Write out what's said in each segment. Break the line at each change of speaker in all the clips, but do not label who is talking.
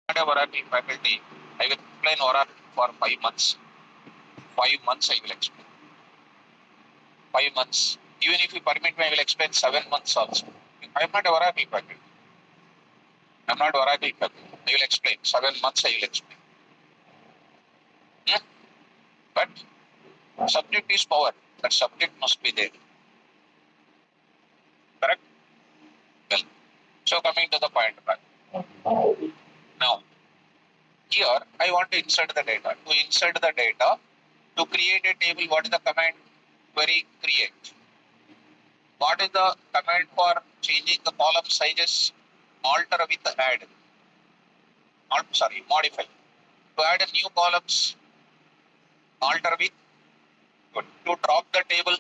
Not a Oracle faculty. I will explain Oracle for 5 months. 5 months I will explain. 5 months. Even if you permit me, I will explain 7 months also. I am not a Oracle faculty. I am not Oracle faculty. I will explain. 7 months I will explain. Hmm? But subject is power. That subject must be there. Correct? Well, so coming to the point. Now, here I want to insert the data. To insert the data, to create a table, what is the command? Query create. What is the command for changing the column sizes? Alter with add. Modify. To add a new columns, alter with. Good. To drop the table,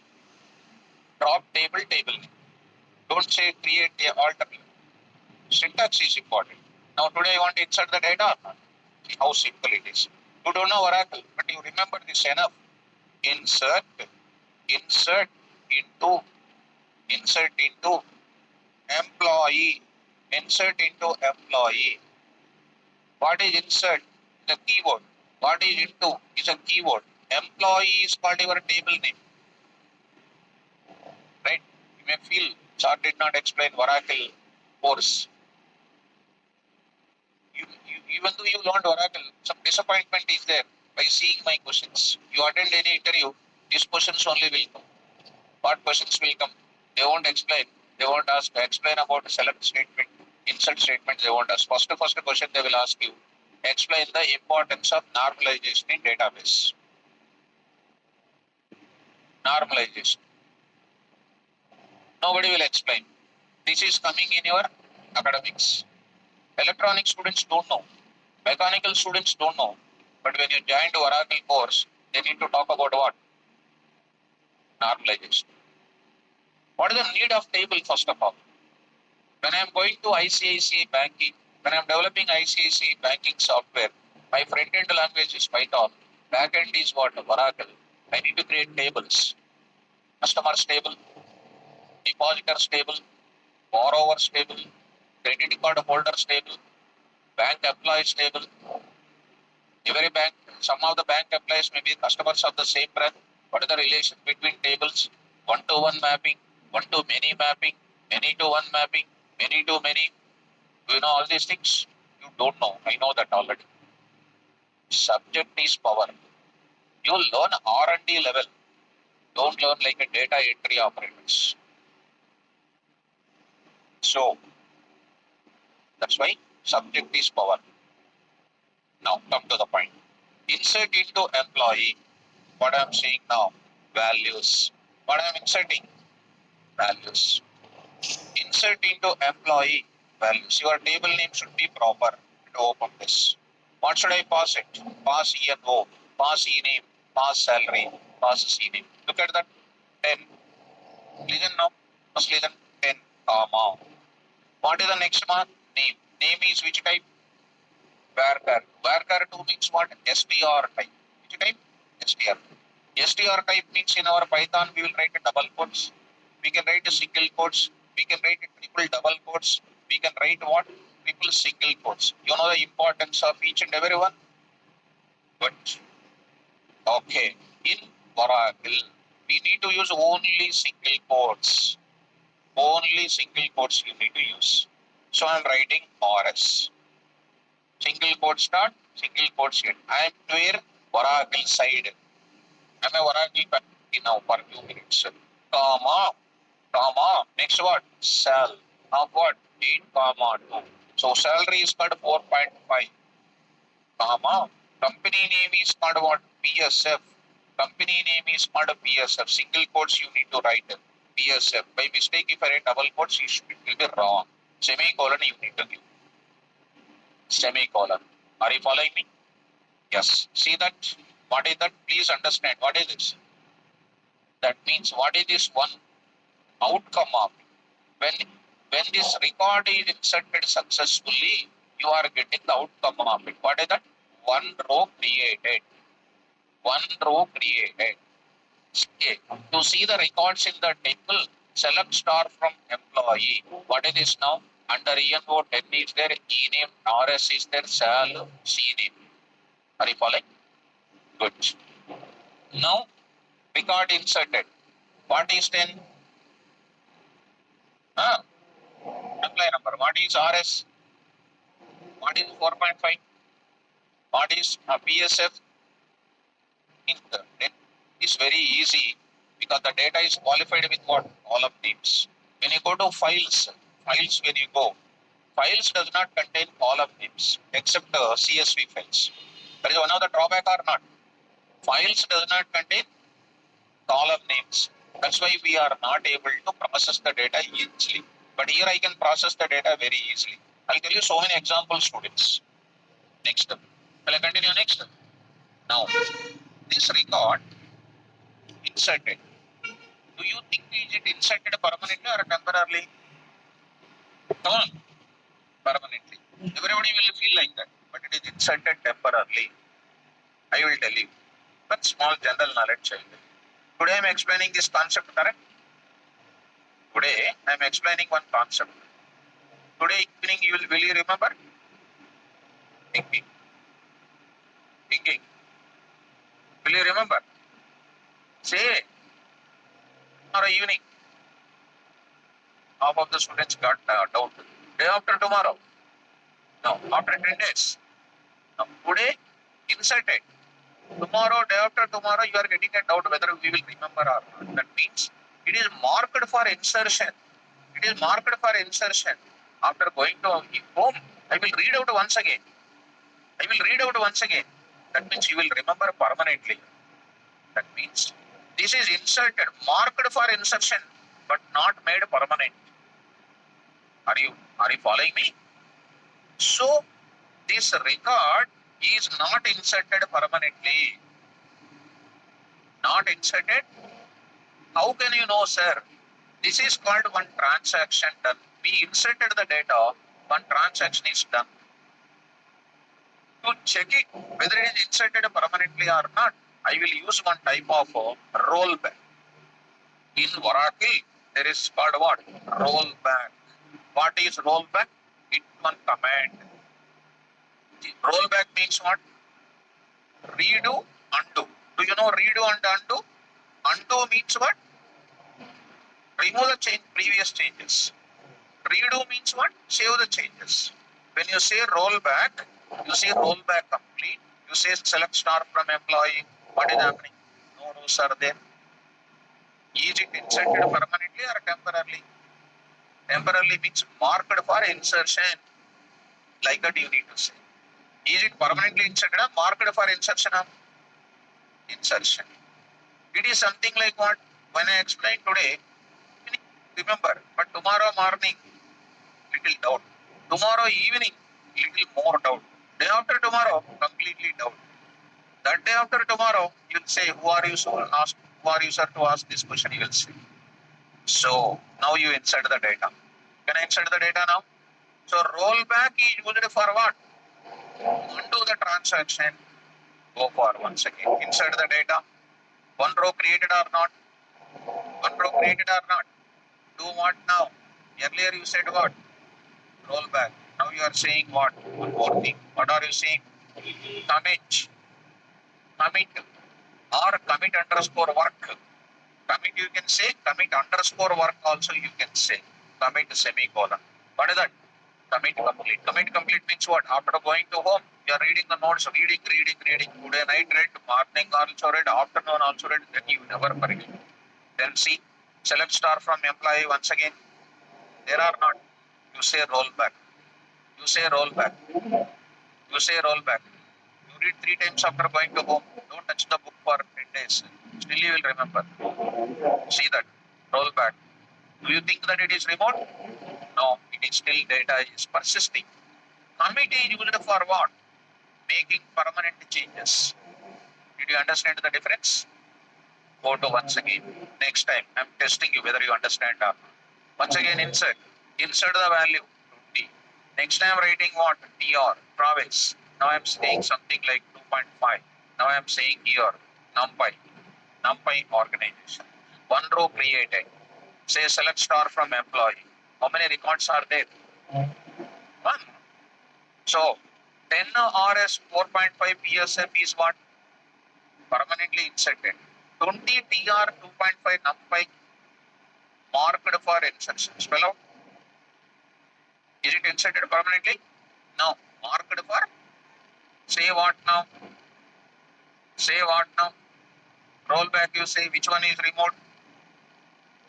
drop table. Don't say create a alter. Syntax is important. Now today I want to insert the data. How simple it is. You don't know Oracle, but you remember this enough. Insert into employee. Insert into employee. What is insert? The keyword. What is into is a keyword. Employee is called your table name. Right? You may feel Chart did not explain Oracle course. Even though you learned Oracle, some disappointment is there by seeing my questions. You attend any interview, these questions only will come. What questions will come? They won't explain. They won't ask. Explain about the select statement, insert statement. They won't ask. First question they will ask you. Explain the importance of normalization in database. Normalization. Nobody will explain. This is coming in your academics. Electronic students don't know. Mechanical students don't know. But when you join to Oracle course, they need to talk about what? Normalization. What is the need of table first of all? When I am going to ICICI banking, when I am developing ICICI banking software, my front-end language is Python. Back-end is what? Oracle. I need to create tables. Customers table, depositors table, borrowers table, credit card holders table, bank employees table. Every bank, some of the bank employees may be customers of the same brand. What is the relation between tables? One-to-one mapping, one-to-many mapping, many-to-one mapping, many-to-many. Do you know all these things? You don't know. I know that already. Subject is power. You learn R&D level. Don't learn like a data entry operators. So, that's why subject is power. Now, come to the point. Insert into employee. What I am saying now, values. What I am inserting, values. Insert into employee, values. Your table name should be proper to open this. What should I pass it? Pass ENO, pass E-name, pass salary, pass C-name. Look at that, 10. Listen now, must listen, 10, comma. What is the next one? Name. Name is which type? Varchar. Varchar 2 means what? STR type. Which type? STR. STR type means in our Python we will write a double quotes. We can write a single quotes. We can write a triple double quotes. We can write what? Triple single quotes. You know the importance of each and every one? Good. Okay. In Oracle, we need to use only single quotes. Only single quotes you need to use. So I am writing RS. Single quote start, single quote end. I am where Oracle side. I am a Oracle faculty now for 2 minutes. Comma, comma. Next what? Sal. Of what? 8, comma 2. So salary is called 4.5. Comma. Company name is called what? PSF. Company name is called PSF. Single quotes you need to write PSF. By mistake, if I write double quotes, it will be wrong. Semicolon you need to give. Semicolon. Are you following me? Yes. See that? What is that? Please understand. What is this? That means what is this one outcome of when this record is inserted successfully, you are getting the outcome of it. What is that? One row created. One row created. Okay. To see the records in the table, select star from employee. What is this now? Under ENO 10 is there, E name, RS is there, shall, C name. Are you following? Good. Now, record inserted. What is 10? Employee number. What is RS? What is 4.5? What is PSF? It is very easy because the data is qualified with what? All of names. When you go to files when you go, files does not contain all of names except CSV files. That is one of the drawback or not. Files does not contain all of names. That's why we are not able to process the data easily. But here I can process the data very easily. I'll tell you so many examples, students. Next. Will I continue next? Now, this record inserted. Do you think is it inserted permanently or temporarily? Come on, permanently. Everybody will feel like that, but it is inserted temporarily. I will tell you. But small general knowledge. Today I am explaining this concept, correct? Today I am explaining one concept. Today evening will you remember? Thinking. Will you remember? Say tomorrow evening. Half of the students got doubt. Day after tomorrow. No, after 10 days. Now, today, inserted. Tomorrow, day after tomorrow, you are getting a doubt whether we will remember or not. That means it is marked for insertion. It is marked for insertion. After going to home, I will read out once again. That means you will remember permanently. That means this is inserted, marked for insertion, but not made permanent. Are you following me? So this record is not inserted permanently. Not inserted. How can you know, sir? This is called one transaction done. We inserted the data, one transaction is done. To check it whether it is inserted permanently or not, I will use one type of rollback. In Oracle, there is called what? Rollback. What is rollback? It's one command. Rollback means what? Redo, undo. Do you know redo and undo? Undo means what? Remove the previous changes. Redo means what? Save the changes. When you say rollback, you say rollback complete. You say select star from employee. What is happening? No rules are there. Is it inserted permanently or temporarily? Temporarily means marked for insertion. Like that you need to say. Is it permanently inserted or marked for insertion? Insertion. It is something like what? When I explain today, remember, but tomorrow morning, little doubt. Tomorrow evening, little more doubt. Day after tomorrow, completely doubt. That day after tomorrow, you'll say, who are you, sir, to ask this question, you will say. So, now you insert the data. Can I insert the data now? So, rollback is used for what? Undo the transaction. Go for once again. Insert the data. One row created or not? Do what now? Earlier you said what? Rollback. Now you are saying what? One more thing. What are you saying? Commit or commit underscore work. Commit you can say, commit underscore work also you can say. Commit semicolon. What is that? Commit complete. Commit complete means what? After going to home, you are reading the notes, reading. Today night read, morning also read, afternoon also read, then you never forget. Then see, select star from employee once again. There are not. You say rollback. You read 3 times after going to home. Don't touch the book for 10 days. Still you will remember. See that. Rollback. Do you think that it is remote? No, it is still data is persisting. Commit is used for what? Making permanent changes. Did you understand the difference? Go to once again. Next time, I am testing you whether you understand or not. Once again, insert the value 20. Next time, writing what? TR, province. Now I am saying something like 2.5. Now I am saying here, NumPy organization. One row created. Say select star from employee. How many records are there? 1. So 10 RS 4.5 PSF is what? Permanently inserted. 20 TR 2.5 numpy marked for insertion. Spell out. Is it inserted permanently? No. Marked for. Say what now? Say what now? Roll back, you say which one is removed?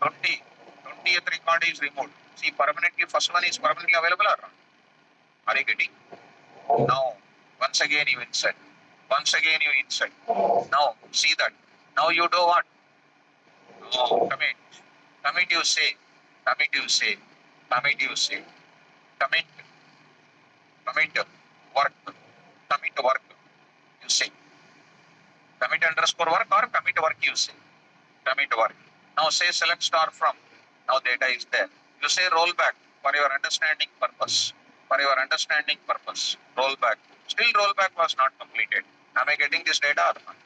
20. 20th record is removed. See, permanently, first one is permanently available or not? Are you getting? Now, once again you insert. Once again you insert. Now, see that. Now you do what? Oh, commit. Commit you say. Commit you say. Commit you say. Commit. Commit work. Commit work. You say. Commit underscore work or commit work you say. Commit work. Now say select star from. Now data is there. You say roll back for your understanding purpose. For your understanding purpose. Roll back. Still roll back was not completed. Am I getting this data or not?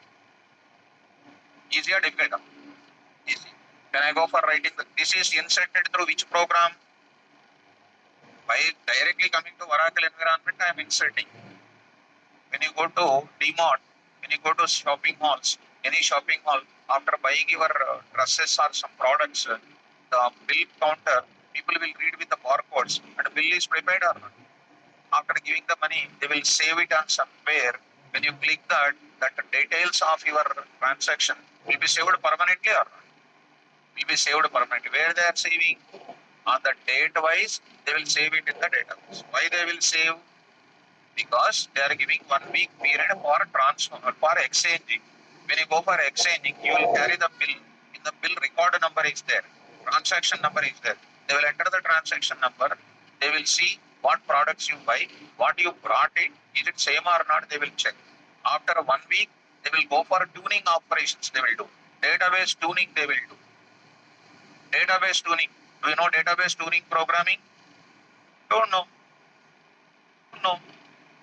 Easy or difficult? Easy. Can I go for writing? This is inserted through which program? By directly coming to Oracle environment, I am inserting. When you go to DMart, when you go to shopping malls, any shopping mall, after buying your dresses or some products, the bill counter, people will read with the barcodes and the bill is prepared or not. After giving the money, they will save it on somewhere. When you click that, the details of your transaction will be saved permanently or not? Will be saved permanently. Where they are saving? On the date wise, they will save it in the database. Why they will save? Because they are giving 1 week period for transfer for exchanging. When you go for exchanging, you will carry the bill. In the bill, record number is there, transaction number is there. They will enter the transaction number. They will see what products you buy, what you brought it, is it same or not, they will check. After 1 week, they will go for tuning operations, they will do. Database tuning, they will do. Database tuning. Do you know database tuning programming? Don't know. No.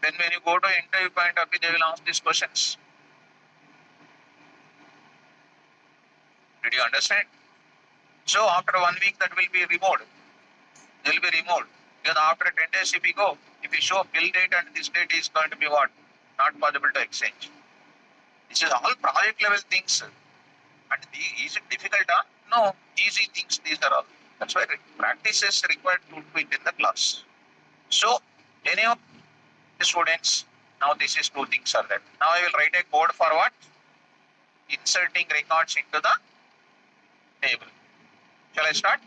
Then when you go to interview point of view, they will ask these questions. Did you understand? So after 1 week, that will be removed. They will be removed. Because after 10 days, if you go, if you show bill date and this date is going to be what? Not possible to exchange. This is all project level things. And is it difficult? No, easy things these are all. That's why practice is required to do it in the class. So any of the students, now this is two things are there. Now I will write a code for what? Inserting records into the table. Shall I start?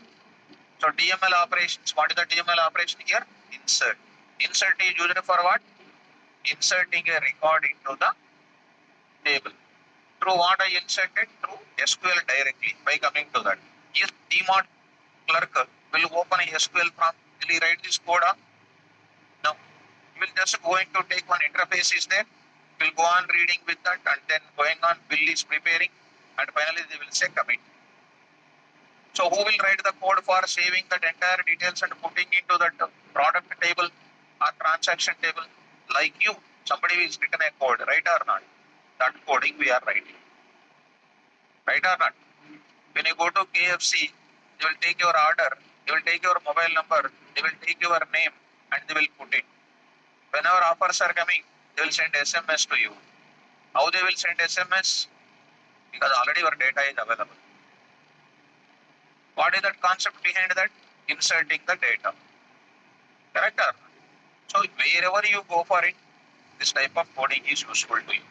So DML operations, what is the DML operation here? Insert. Insert is used for what? Inserting a record into the table. Through what I inserted? Through SQL directly by coming to that. If DMart clerk will open a SQL prompt, will he write this code? No. He will just going to take one interface is there, will go on reading with that and then going on bill is preparing and finally they will say commit. So who will write the code for saving that entire details and putting into that product table or transaction table? Like you, somebody is written a code, right or not? That coding we are writing. Right or not? When you go to KFC, they will take your order, they will take your mobile number, they will take your name and they will put it. Whenever offers are coming, they will send SMS to you. How they will send SMS? Because already your data is available. What is that concept behind that? Inserting the data. Correct or not? So wherever you go for it, this type of coding is useful to you.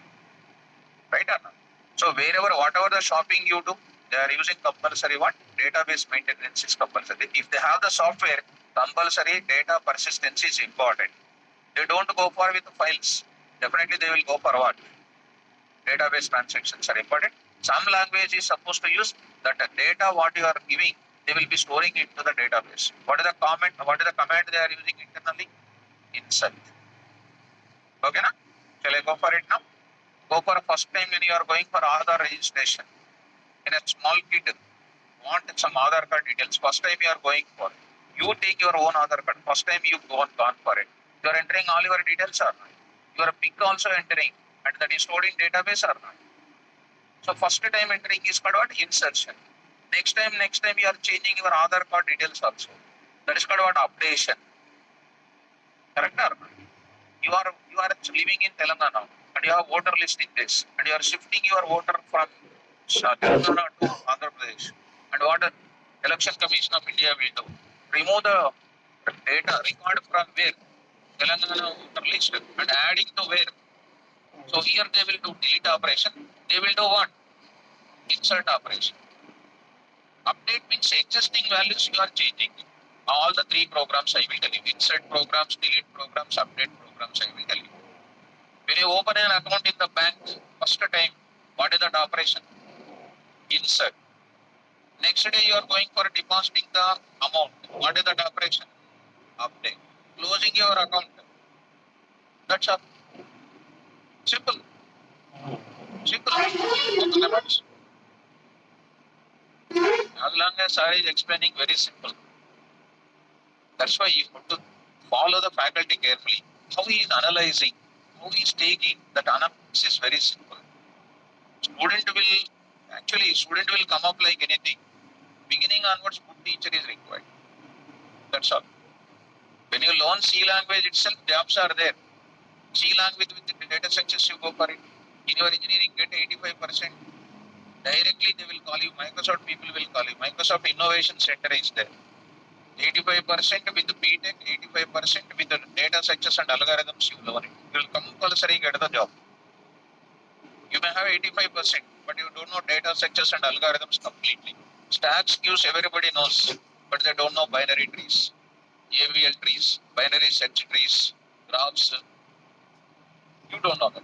Right or not? So wherever, whatever the shopping you do, they are using compulsory what? Database maintenance is compulsory. If they have the software, compulsory data persistence is important. They don't go for with files. Definitely they will go for what? Database transactions are important. Some language is supposed to use that data what you are giving, they will be storing it to the database. What is the comment? What is the command they are using internally? Insert. Okay, na? Shall I go for it now? Go for first time when you are going for Aadhaar registration. In a small kid, want some Aadhaar card details. First time you are going for. You take your own Aadhaar card. First time you gone for it. You are entering all your details or not? Your PIC also entering and that is stored in database or not? So first time entering is called what? Insertion. Next time you are changing your Aadhaar card details also. That is called what? Updation. Correct or not? You are living in Telangana and you have voter list in this, and you are shifting your voter from Telangana to Andhra Pradesh. And what the Election Commission of India will do? Remove the data record from where? Telangana voter list and adding to where? So here they will do delete operation. They will do what? Insert operation. Update means existing values you are changing. All the three programs I will tell you. Insert programs, delete programs, update programs I will tell you. When you open an account in the bank first time, what is that operation? Insert. Next day you are going for depositing the amount. What is that operation? Update. Closing your account. That's all. Simple. Simple. Open accounts. As long as I is explaining, very simple. That's why you have to follow the faculty carefully. How he is analyzing, how he is taking, that analysis is very simple. Student will come up like anything. Beginning onwards, good teacher is required. That's all. When you learn C language itself, jobs are there. C language with the data structures, you go for it. In your engineering, get 85%. Directly they will call you. Microsoft people will call you. Microsoft Innovation Center is there. 85% with the BTech, 85% with the data structures and algorithms you learn it. You will compulsory get the job. You may have 85%, but you don't know data structures and algorithms completely. Stacks queues everybody knows, but they don't know binary trees, AVL trees, binary search trees, graphs. You don't know that.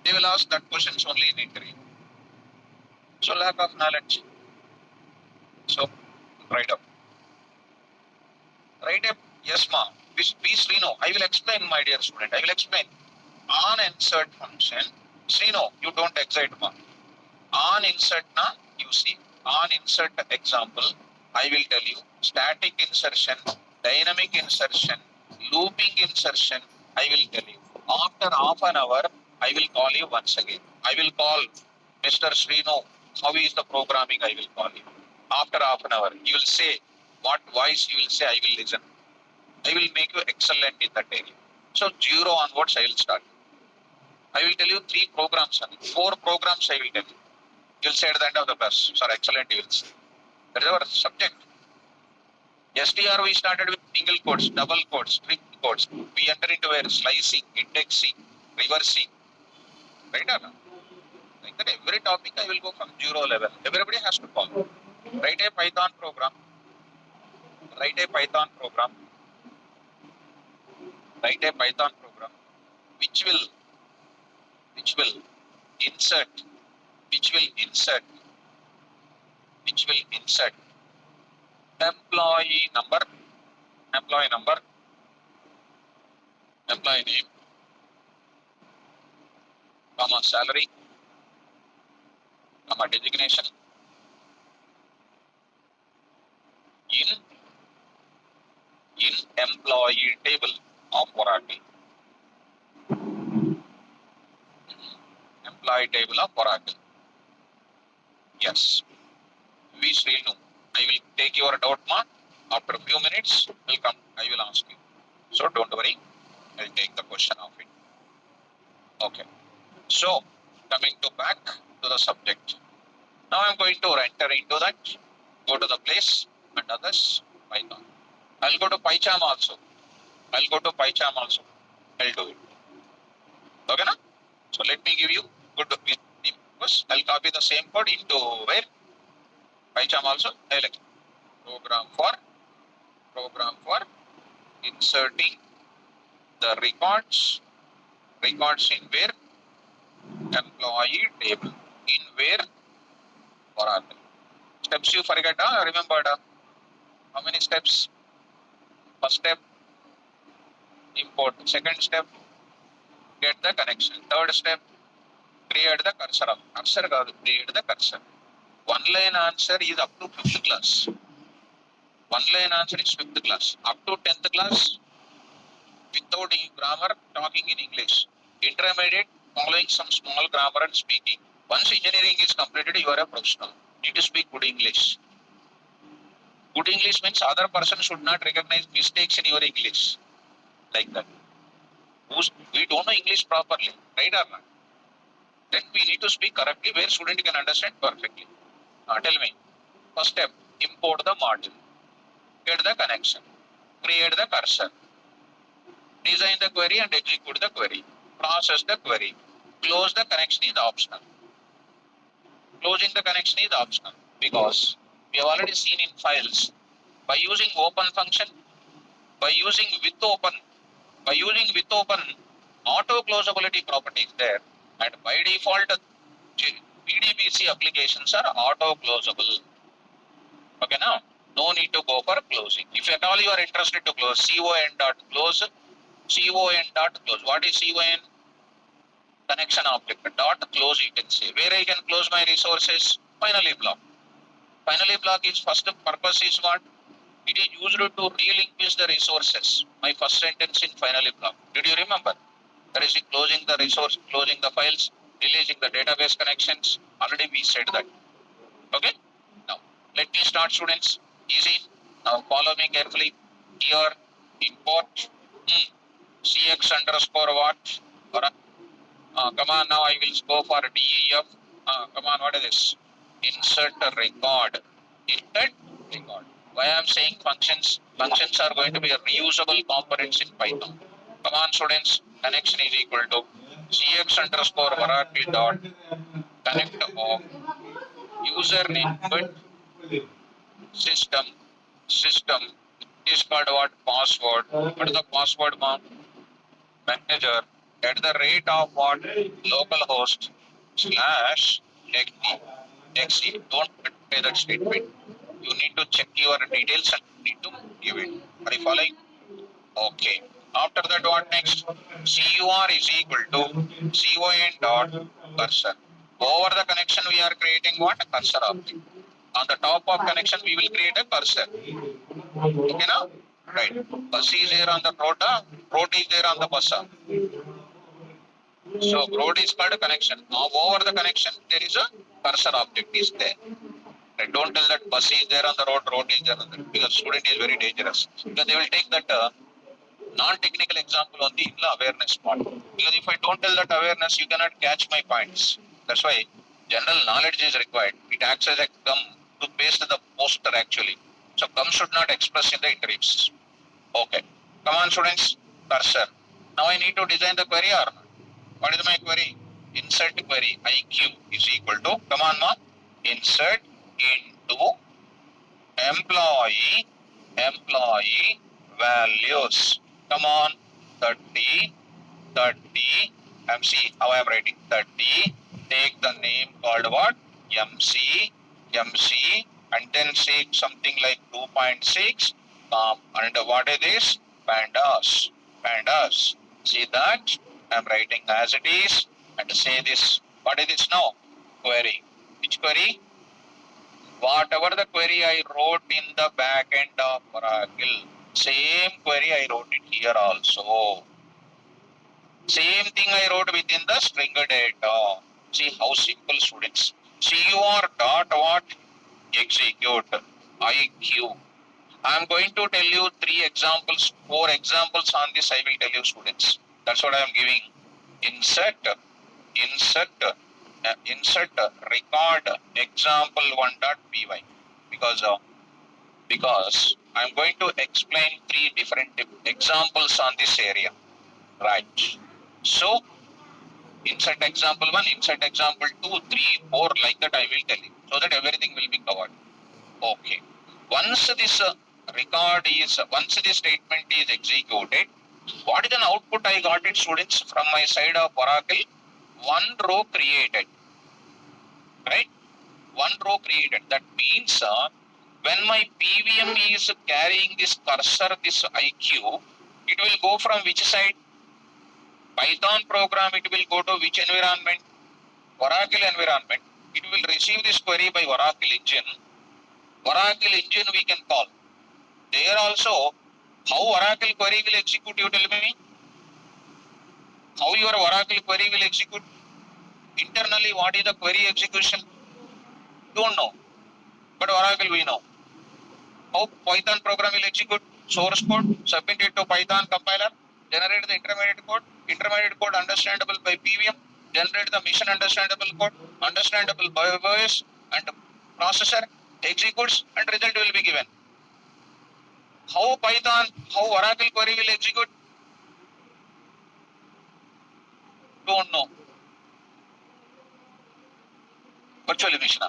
They will ask that questions only in interview. So lack of knowledge. So write up. Write up. Yes, ma'am. Please, Reno. I will explain, my dear student. I will explain. On insert function. Srino, you don't excite, ma'am. On insert na you see. On insert example, I will tell you static insertion, dynamic insertion, looping insertion, I will tell you. After half an hour, I will call you once again. I will call Mr. Srino. How is the programming? I will call you. After half an hour, you will say what voice you will say, I will listen. I will make you excellent in that area. So 0 onwards, I will start. I will tell you 3 programs, 4 programs I will tell you. You'll say at the end of the class, sir, excellent, you will say. That is our subject. STR we started with single quotes, double quotes, triple quotes. We enter into where slicing, indexing, reversing. Right or not? Like that every topic I will go from 0 level. Everybody has to follow. Write a Python program. Write a Python program. Write a Python program which will insert which will insert employee number, employee name, comma salary, comma designation in employee table of Oracle. Employee table of Oracle. Yes. We still know. I will take your doubt mark. After a few minutes, will come. I will ask you. So don't worry. I will take the question of it. Okay. So coming to back to the subject. Now I am going to enter into that. Go to the place and others Python. I'll go to PyCharm also. I'll do it. Okay, na? So let me give you good because I'll copy the same code into where PyCharm also. I'll program for inserting the records in where employee table in where Oracle. Steps you forget, remember how many steps? First step, import. Second step, get the connection. Third step, create the cursor. Create the cursor. One line answer is up to 5th class. One line answer is 5th class. Up to 10th class, without grammar, talking in English. Intermediate, following some small grammar and speaking. Once engineering is completed, you are a professional. Need to speak good English. Good English means other person should not recognize mistakes in your English. Like that. We don't know English properly, right or not? Then we need to speak correctly where student can understand perfectly. Tell me. First step, import the module, get the connection, create the cursor, design the query and execute the query, process the query, close the connection is optional. Closing the connection is optional because we have already seen in files by using open function, by using with open, auto closability property is there, and by default PDBC applications are auto closable. Okay, now no need to go for closing. If at all you are interested to close, con dot close, con dot close. What is con? Connection object dot close. You can say where I can close my resources. Finally block. Finally block is first purpose is what? It is used to relinquish the resources. My first sentence in finally block. Did you remember? That is closing the resource, closing the files, releasing the database connections. Already we said that. Okay. Now let me start, students. Easy. Now follow me carefully. Here import cx underscore what? Come on, now I will go for DEF. Come on, what is this? Insert a record. Insert record. Why I am saying functions? Functions are going to be a reusable components in Python. Come on, students. Connection is equal to cx underscore oracle dot connect of username but system is called what? Password. What is the password, mom? Manager at the rate of what? Localhost slash XE. Don't pay that statement. You need to check your details and need to give it. Are you following? Okay. After that, what next? CUR is equal to CON dot cursor. Over the connection, we are creating what? A cursor object. On the top of connection, we will create a cursor. Okay, now? Right. Bus is there on the road is there on the bus. So road is called a connection. Now over the connection, there is a cursor object is there. Right. Don't tell that bus is there on the road is there on the, because student is very dangerous. Because they will take that non-technical example on the awareness part. Because if I don't tell that awareness, you cannot catch my points. That's why general knowledge is required. It acts as a gum to paste the poster actually. So gum should not express in the interviews. Okay. Come on, students. Cursor. Now I need to design the query or not? What is my query? Insert query IQ is equal to, come on, ma. Insert into employee values. Come on. 30. I'm see how I'm writing 30. Take the name called what? MC, and then say something like 2.6. And what is this? Pandas. See that? I'm writing as it is and say this. What is this now? Query. Which query? Whatever the query I wrote in the back end of Oracle, same query I wrote it here also. Same thing I wrote within the string data. See how simple, students. CUR dot what? Execute IQ. I am going to tell you 3 examples, 4 examples on this I will tell you, students. That's what I am giving. Insert record example 1.py because I am going to explain 3 different examples on this area. Right. So insert example 1, insert example 2, 3, 4, like that I will tell you, so that everything will be covered. Okay. Once this once this statement is executed, what is an output I got it, students, from my side of Oracle? 1 row created. Right? 1 row created. That means when my PVM is carrying this cursor, this IQ, it will go from which side? Python program, it will go to which environment? Oracle environment. It will receive this query by Oracle engine. Oracle engine we can call. There also, how Oracle query will execute, you tell me? How your Oracle query will execute? Internally, what is the query execution? Don't know. But Oracle we know. How Python program will execute? Source code, submit it to Python compiler, generate the intermediate code, Intermediate code understandable by PVM. Generate the mission understandable code, understandable by OS and processor, executes and result will be given. How Python, how Oracle query will execute? Don't know. Virtual machine.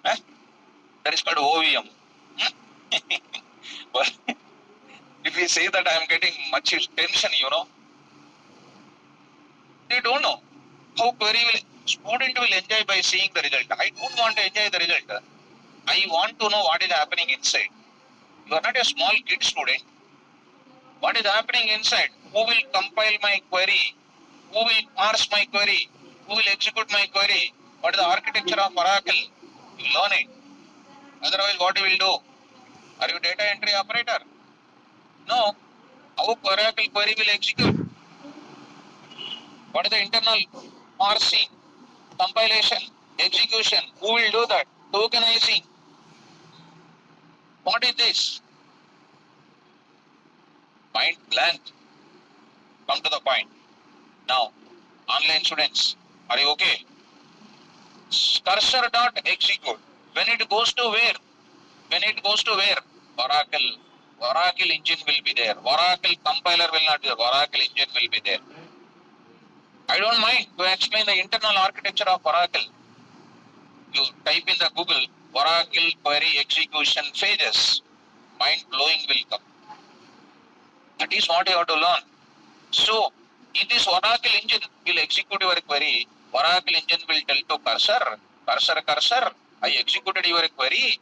Eh? That is called OVM. Well, if you say that I am getting much tension, they don't know how query will student will enjoy by seeing the result. I don't want to enjoy the result. I want to know what is happening inside. You are not a small kid student. What is happening inside? Who will compile my query? Who will parse my query? Who will execute my query? What is the architecture of Oracle? You learn it. Otherwise, what you will do? Are you data entry operator? No. How Oracle query will execute? What is the internal parsing, compilation, execution? Who will do that? Tokenizing. What is this? Point blank. Come to the point. Now, online students, are you okay? Cursor dot execute. When it goes to where? When it goes to where? Oracle. Oracle engine will be there. Oracle compiler will not be there. Oracle engine will be there. I don't mind to explain the internal architecture of Oracle. You type in the Google Oracle query execution phases. Mind blowing will come. That is what you have to learn. So, in this Oracle engine will execute your query. Oracle engine will tell to cursor, I executed your query.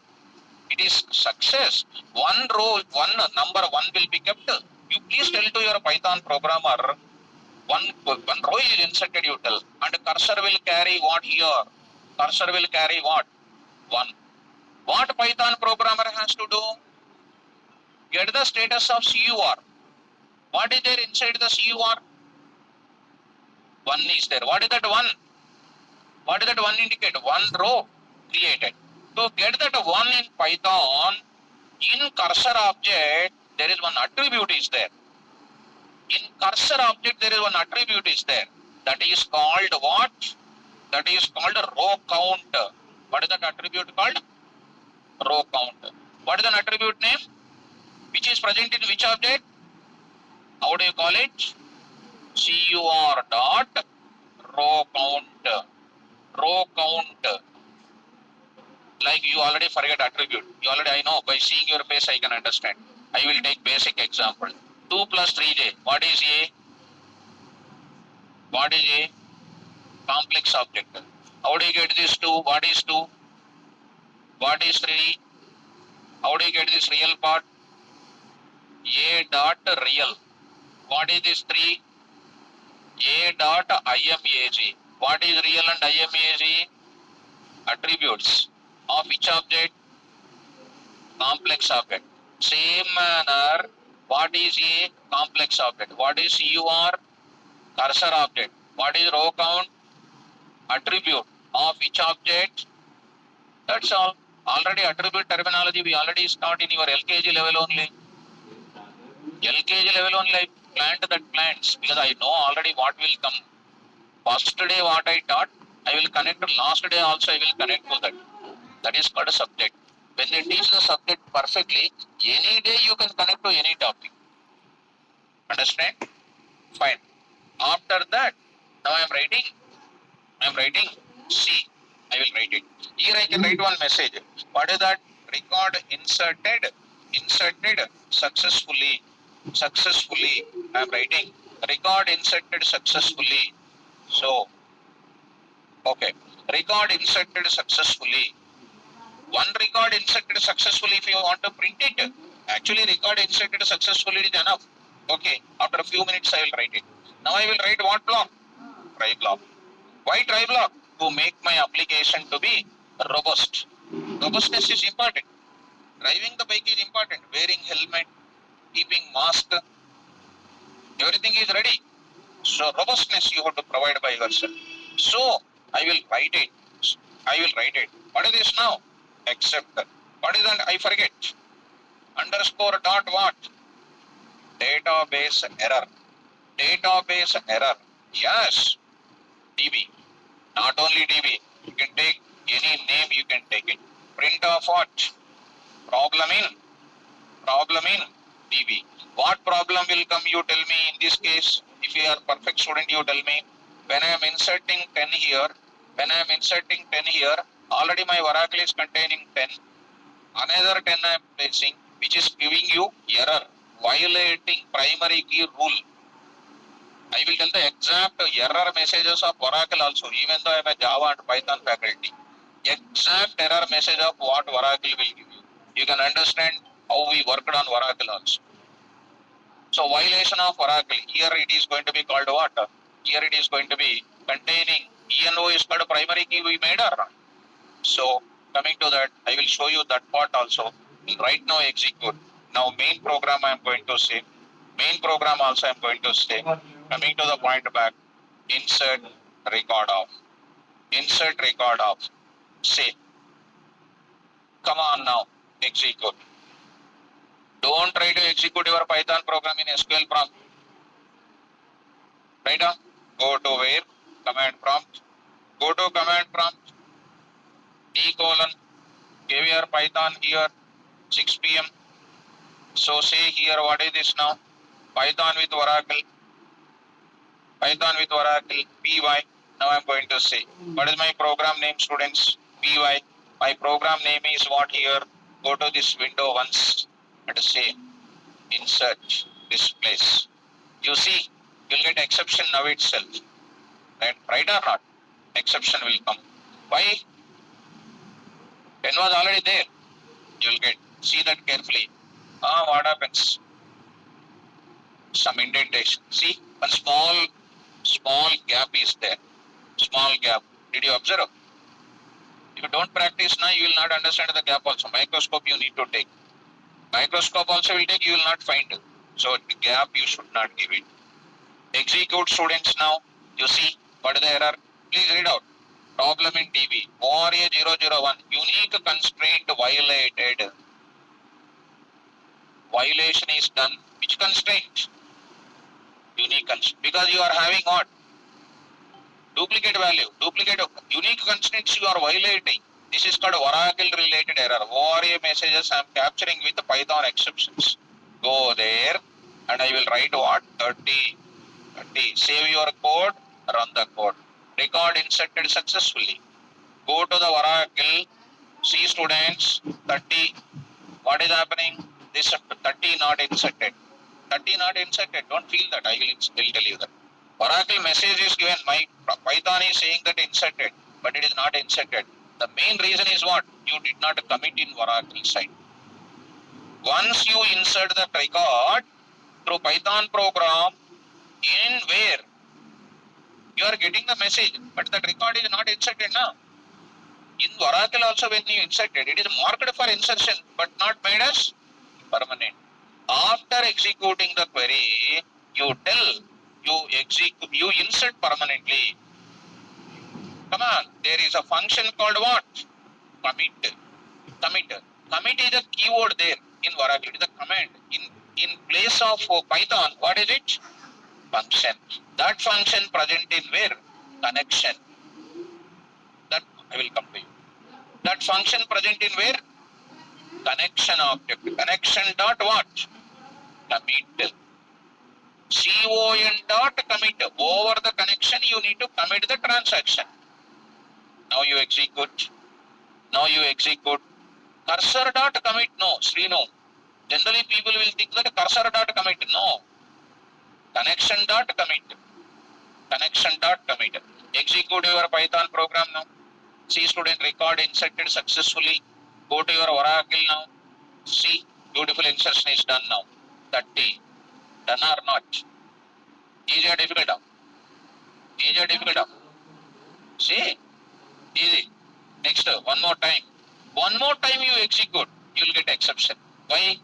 It is success. One number one will be kept. You please tell to your Python programmer, one row is inserted, you tell, and cursor will carry what here? Cursor will carry what? One. What Python programmer has to do? Get the status of CUR. What is there inside the CUR? One is there. What is that one? What does that one indicate? One row created. To get that one in Python, in cursor object, there is one attribute is there. In cursor object, there is one attribute is there. That is called what? That is called row count. What is that attribute called? Row count. What is an attribute name? Which is present in which object? How do you call it? CUR dot row count. Row count. Like you already forget attribute. I know by seeing your face I can understand. I will take basic example. 2 plus 3j. What is A? What is A? Complex object. How do you get this 2? What is 2? What is 3? How do you get this real part? A dot real. What is this 3? A dot imag. What is real and imag? Attributes of which object? Complex object. Same manner, what is a complex object? What is CUR? Cursor object. What is row count? Attribute of which object? That's all. Already attribute terminology we already start in your LKG level only. LKG level only I planned that plans because I know already what will come. First day what I taught, I will connect. Last day also I will connect to that. That is called a subject. When they teach the subject perfectly, any day you can connect to any topic. Understand? Fine. After that, now I am writing C. I will write it. Here I can write one message. What is that? Record inserted successfully. I am writing record inserted successfully. So, okay. Record inserted successfully. One record inserted successfully if you want to print it. Actually, record inserted successfully is enough. Okay. After a few minutes, I will write it. Now I will write what block? Try block. Why try block? To make my application to be robust. Robustness is important. Driving the bike is important. Wearing helmet, keeping mask, everything is ready. So robustness you have to provide by yourself. So I will write it. What is this now? Accept. What is that? I forget. Underscore dot what? Database error. Database error. Yes. DB. Not only DB. You can take any name, you can take it. Print of what? Problem in DB. What problem will come, you tell me in this case? If you are perfect student, you tell me. When I am inserting 10 here, already my Oracle is containing 10. Another 10 I am placing, which is giving you error, violating primary key rule. I will tell the exact error messages of Oracle also, even though I am a Java and Python faculty. Exact error message of what Oracle will give you. You can understand how we worked on Oracle also. So violation of Oracle, here it is going to be called what? Here it is going to be containing ENO is called primary key we made or not. So coming to that, I will show you that part also. Right now execute. Now main program I am going to say. Main program also I am going to say. Coming to the point back, insert record of. Insert record of. Say. Come on now, execute. Don't try to execute your Python program in SQL prompt. Right now, go to where? Command prompt. Go to command prompt. D colon. Give your Python here 6 p.m. So say here what is this now? Python with Oracle. Python with Oracle. Py. Now I am going to say. What is my program name, students? Py. My program name is what here? Go to this window once and say insert this place. You see, you'll get exception now itself. Right or not? Exception will come. Why? 10 was already there. You'll get. See that carefully. What happens? Some indentation. See, one small gap is there. Small gap. Did you observe? If you don't practice now, you will not understand the gap also. Microscope you need to take. Microscope also will take, you will not find it. So the gap you should not give it. Execute students now. You see what is the error? Please read out. Problem in DB. ORA 001. Unique constraint violated. Violation is done. Which constraint? Unique constraint. Because you are having what? Duplicate value. Unique constraints you are violating. This is called Oracle related error. ORA messages I am capturing with Python exceptions. Go there and I will write what? 30. Save your code, run the code. Record inserted successfully. Go to the Oracle. See students, 30. What is happening? This 30 not inserted. 30 not inserted. Don't feel that. I will tell you that. Oracle message is given. My Python is saying that inserted, but it is not inserted. The main reason is what? You did not commit in Oracle side. Once you insert the record through Python program, in where you are getting the message, but that record is not inserted now. In Oracle also when you inserted, it is marked for insertion, but not made as permanent. After executing the query, you insert permanently. Come on, there is a function called what? Commit. Commit is a keyword there in Oracle. It is a command. In place of Python, what is it? Function. That function present in where? Connection. That I will come to you. That function present in where? Connection object. Connection dot what? Commit. CON dot commit. Over the connection you need to commit the transaction. Now you execute. Cursor dot commit. No, Srinu. Generally people will think that cursor dot commit. No. Connection dot commit. Execute your Python program now. See student, record inserted successfully. Go to your Oracle now. See, beautiful insertion is done now. 30. Done or not? Easy or difficult? See? Easy. Next, one more time. You execute. You will get exception. Why?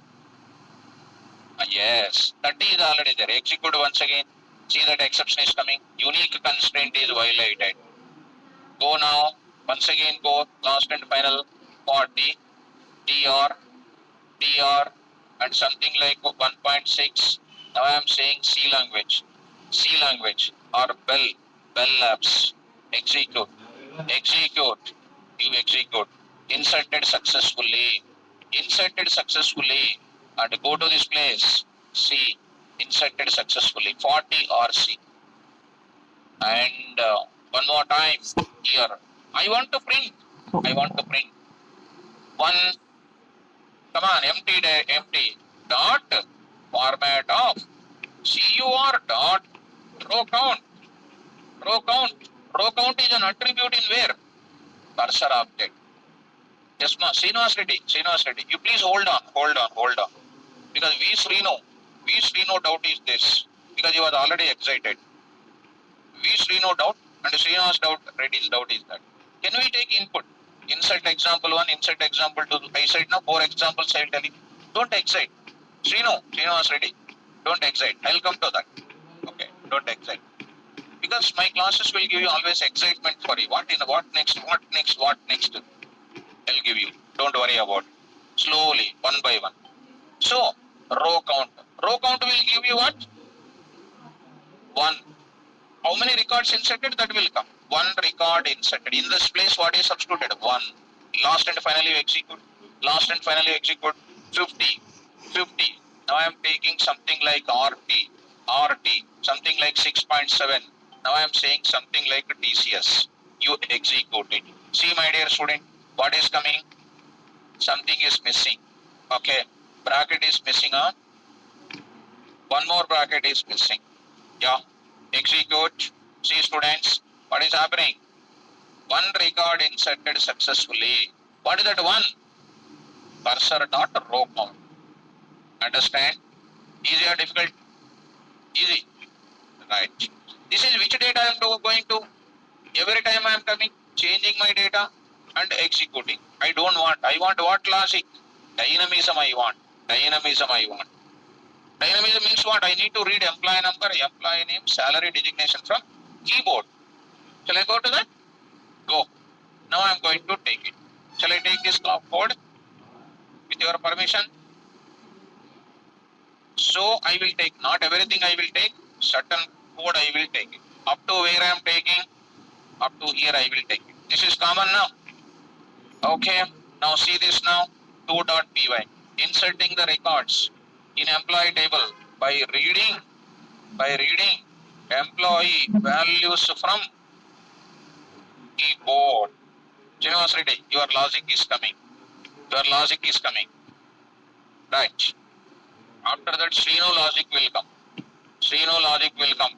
Yes. 30 is already there. Execute once again. See that exception is coming. Unique constraint is violated. Go now. Once again go. Last and final. 40. TR and something like 1.6. Now I am saying C language. C language or Bell Labs. Execute. Execute. You execute. Inserted successfully. Inserted successfully. And go to this place. C. Inserted successfully. 40 or C. And one more time here. I want to print. I want to print. One. Come on. Empty. Dot. Format of CUR dot row count. Row count. Row count is an attribute in where? Cursor object. Yes, ma. Srinivas Reddy. You please hold on. Because V Srino doubt is this. Because he was already excited. V Srino doubt and Srinivas Reddy's doubt is that. Can we take input? Insert example 1, insert example 2. I said now 4 examples I will tell you. Don't excite. Srinivas Reddy. Don't excite. I'll come to that. Okay. Don't excite. Because my classes will give you always excitement for you. What next? I'll give you. Don't worry about it. Slowly, one by one. So, row count. Row count will give you what? 1. How many records inserted? That will come. 1 record inserted. In this place, what is substituted? 1. Last and finally execute. 50. Now I am taking something like RT, something like 6.7. Now I am saying something like TCS. You execute it. See, my dear student, what is coming? Something is missing. Okay, bracket is missing. One more bracket is missing. Yeah, execute. See, students, what is happening? 1 record inserted successfully. What is that 1? Cursor dot row count. Understand? Easy or difficult? Easy. Right. This is which data I am going to. Every time I am coming, changing my data and executing. I want what logic? Dynamism I want. Dynamism means what? I need to read employee number, employee name, salary designation from keyboard. Shall I go to that? Go. Now I am going to take it. Shall I take this code with your permission? So I will take, not everything I will take, certain code I will take it. Up to where I am taking, up to here I will take it. This is common now. Okay, now see this now, 2.py. Inserting the records in employee table by reading employee values from keyboard. Srinivas Reddy, your logic is coming. Right. After that, Srino logic will come.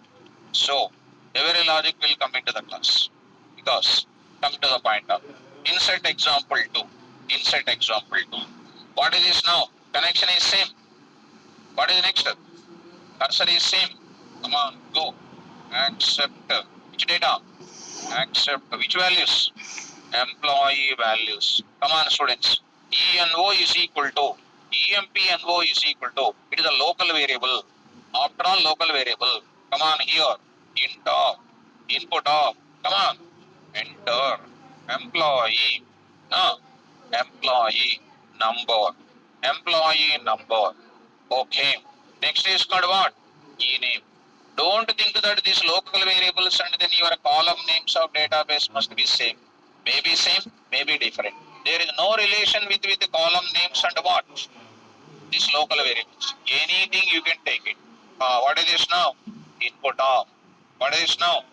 So, every logic will come into the class. Because, come to the point of insert example 2. What is this now? Connection is same. What is next? Cursor is same. Come on, go. Accept which data? Accept which values? Employee values. Come on, students. ENO is equal to EMPNO is equal to, it is a local variable. After all, local variable. Come on here. Int of, input of, come on. Enter. Employee. Employee number. Okay. Next is called what? E-name. Don't think that these local variables and then your column names of database must be same. Maybe same, maybe different. There is no relation with the column names and what? These local variables. Anything you can take it. What is this now? Input of. What is this now?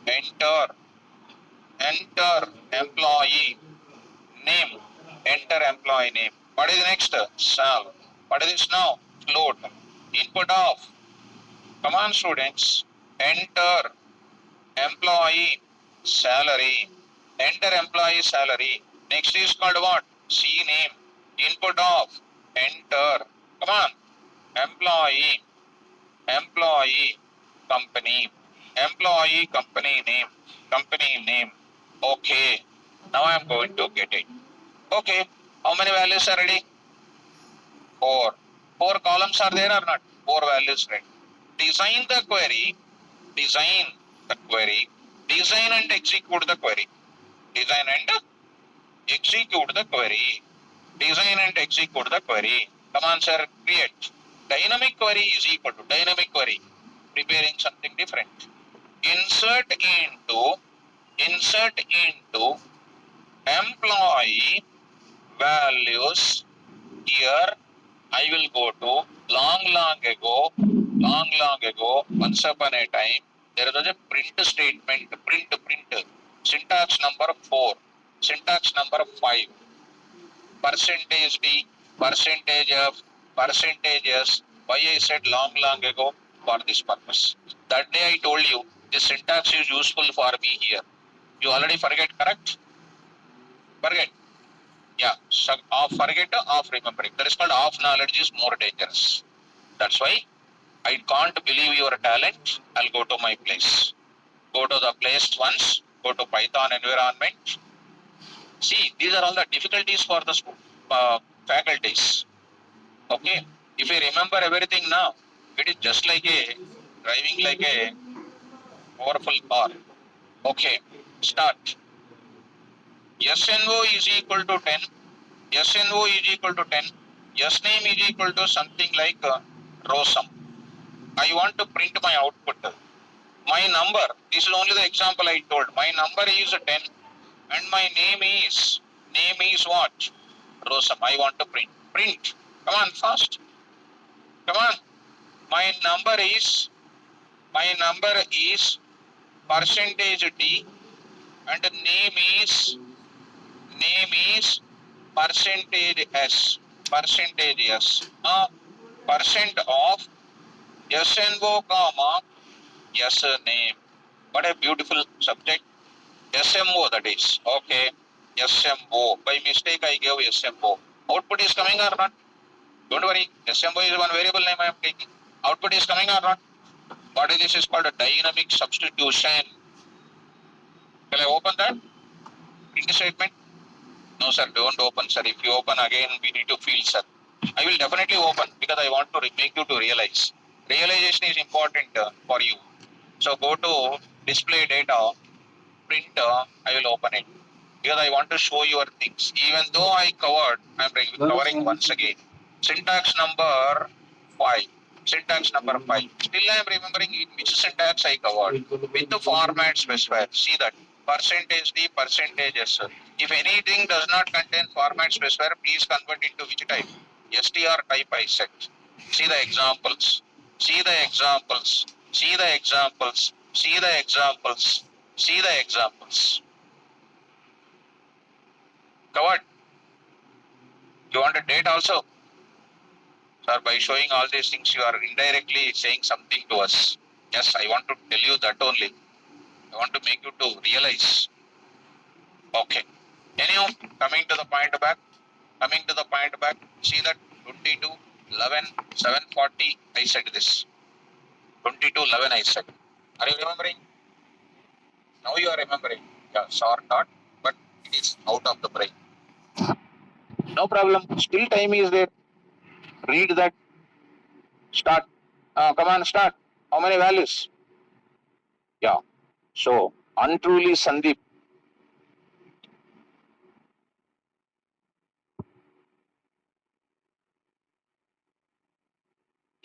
Enter employee name. Enter employee name. What is next? Sal. What is this now? Float. Input of. Come on, students. Enter employee salary. Enter employee salary. Next is called what? C name. Input of. Enter. Come on. Employee company. Employee company name. Okay. Now I am going to get it. Okay. How many values are ready? 4. 4 columns are there or not? 4 values ready. Design the query. Design and execute the query. Come on, sir. Create. Dynamic query is equal to dynamic query. preparing something different. Insert into employee values. Here I will go to long ago, once upon a time, there was a print statement, print, syntax number 4, syntax number 5, percentage D, percentage F, percentages. Why I said long ago? For this purpose. That day I told you this syntax is useful for me here. You already forget, correct? Forget. Yeah, so of forget of remembering. That is called of knowledge is more dangerous. That's why I can't believe your talent. I'll go to my place. Go to the place once. Go to Python environment. See, these are all the difficulties for the faculties. Okay, if you remember everything now, it is just like a driving like a powerful car. Okay, start. SNO is equal to 10. SNO is equal to 10. S name is equal to something like Rosam. I want to print my output. My number, this is only the example I told. My number is 10 and my name is what? Rosam. I want to print. Print. Come on, fast. Come on. My number is percentage D and name is percentage S. Percentage S. Percent of SNO comma S name. What a beautiful subject. SMO that is. Okay. SMO. By mistake I gave SMO. Output is coming or not? Don't worry. SMO is one variable name I am taking. Output is coming or not? What is this is called a dynamic substitution. Shall I open that? Print statement? No sir, don't open sir. If you open again, we need to fill sir. I will definitely open because I want to make you to realize. Realization is important for you. So go to display data, print, I will open it. Because I want to show your things. Even though I covered, I am covering once again. Syntax number 5. Syntax number 5. Still I am remembering in which syntax I covered. With the format specifier. See that. Percentage D, percentage S. If anything does not contain format specifier, please convert into which type? str type I set. See the examples. See the examples. See the examples. See the examples. See the examples. Covered. You want a date also? Sir, by showing all these things, you are indirectly saying something to us. Yes, I want to tell you that only. I want to make you to realize. Okay. Anyhow, coming to the point back. Coming to the point back. See that 22, 11, 740. I said this. 22, 11 I said. Are you remembering? Now you are remembering. Yeah, short thought, but it is out of the brain. No problem. Still time is there. Read that. Start. Come on, start. How many values? Yeah. So, untruly Sandeep.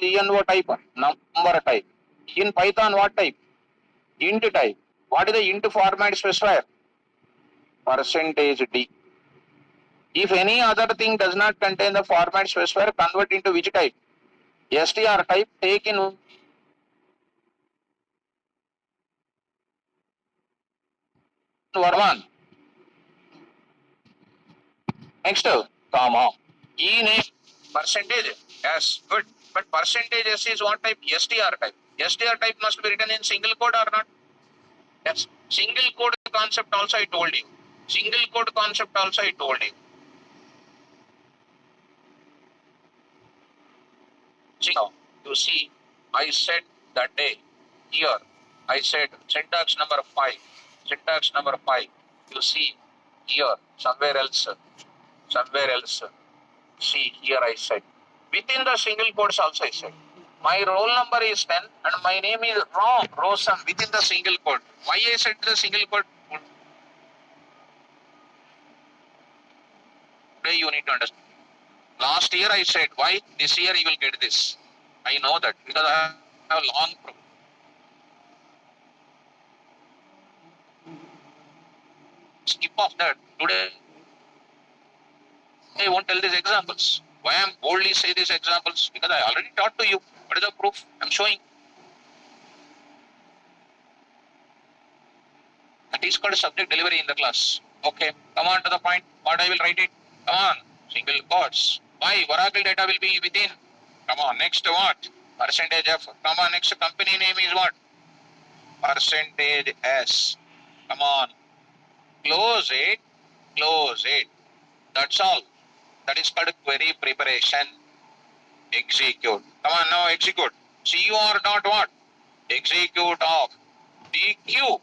ENO type, number type. In Python, what type? Int type. What is the int format specifier? Percentage D. If any other thing does not contain the format specifier, convert into which type? str type. Take in Varman. Next, comma. E name percentage. Yes, good. But percentage S is what type? str type. str type must be written in single quote or not? Yes. Single code concept also I told you. Single code concept also I told you. Now, you see, I said that day here, I said syntax number 5. Syntax number 5. You see here, somewhere else. See, here I said. Within the single quotes also I said. My roll number is 10 and my name is Rosam within the single quote. Why I said the single quote? Today you need to understand. Last year I said, why? This year you will get this. I know that because I have long proof. skip off that. Today, I won't tell these examples. Why I am boldly say these examples? Because I already taught to you. What is the proof? I am showing. That is called subject delivery in the class. Okay, come on to the point. What I will write it? Come on. Single quotes. Why? Oracle data will be within. Come on. Next what? Percentage F. Come on. Next company name is what? Percentage S. Come on. Close it. Close it. That's all. That is called query preparation. Execute. Come on now, execute. CUR dot what? Execute of DQ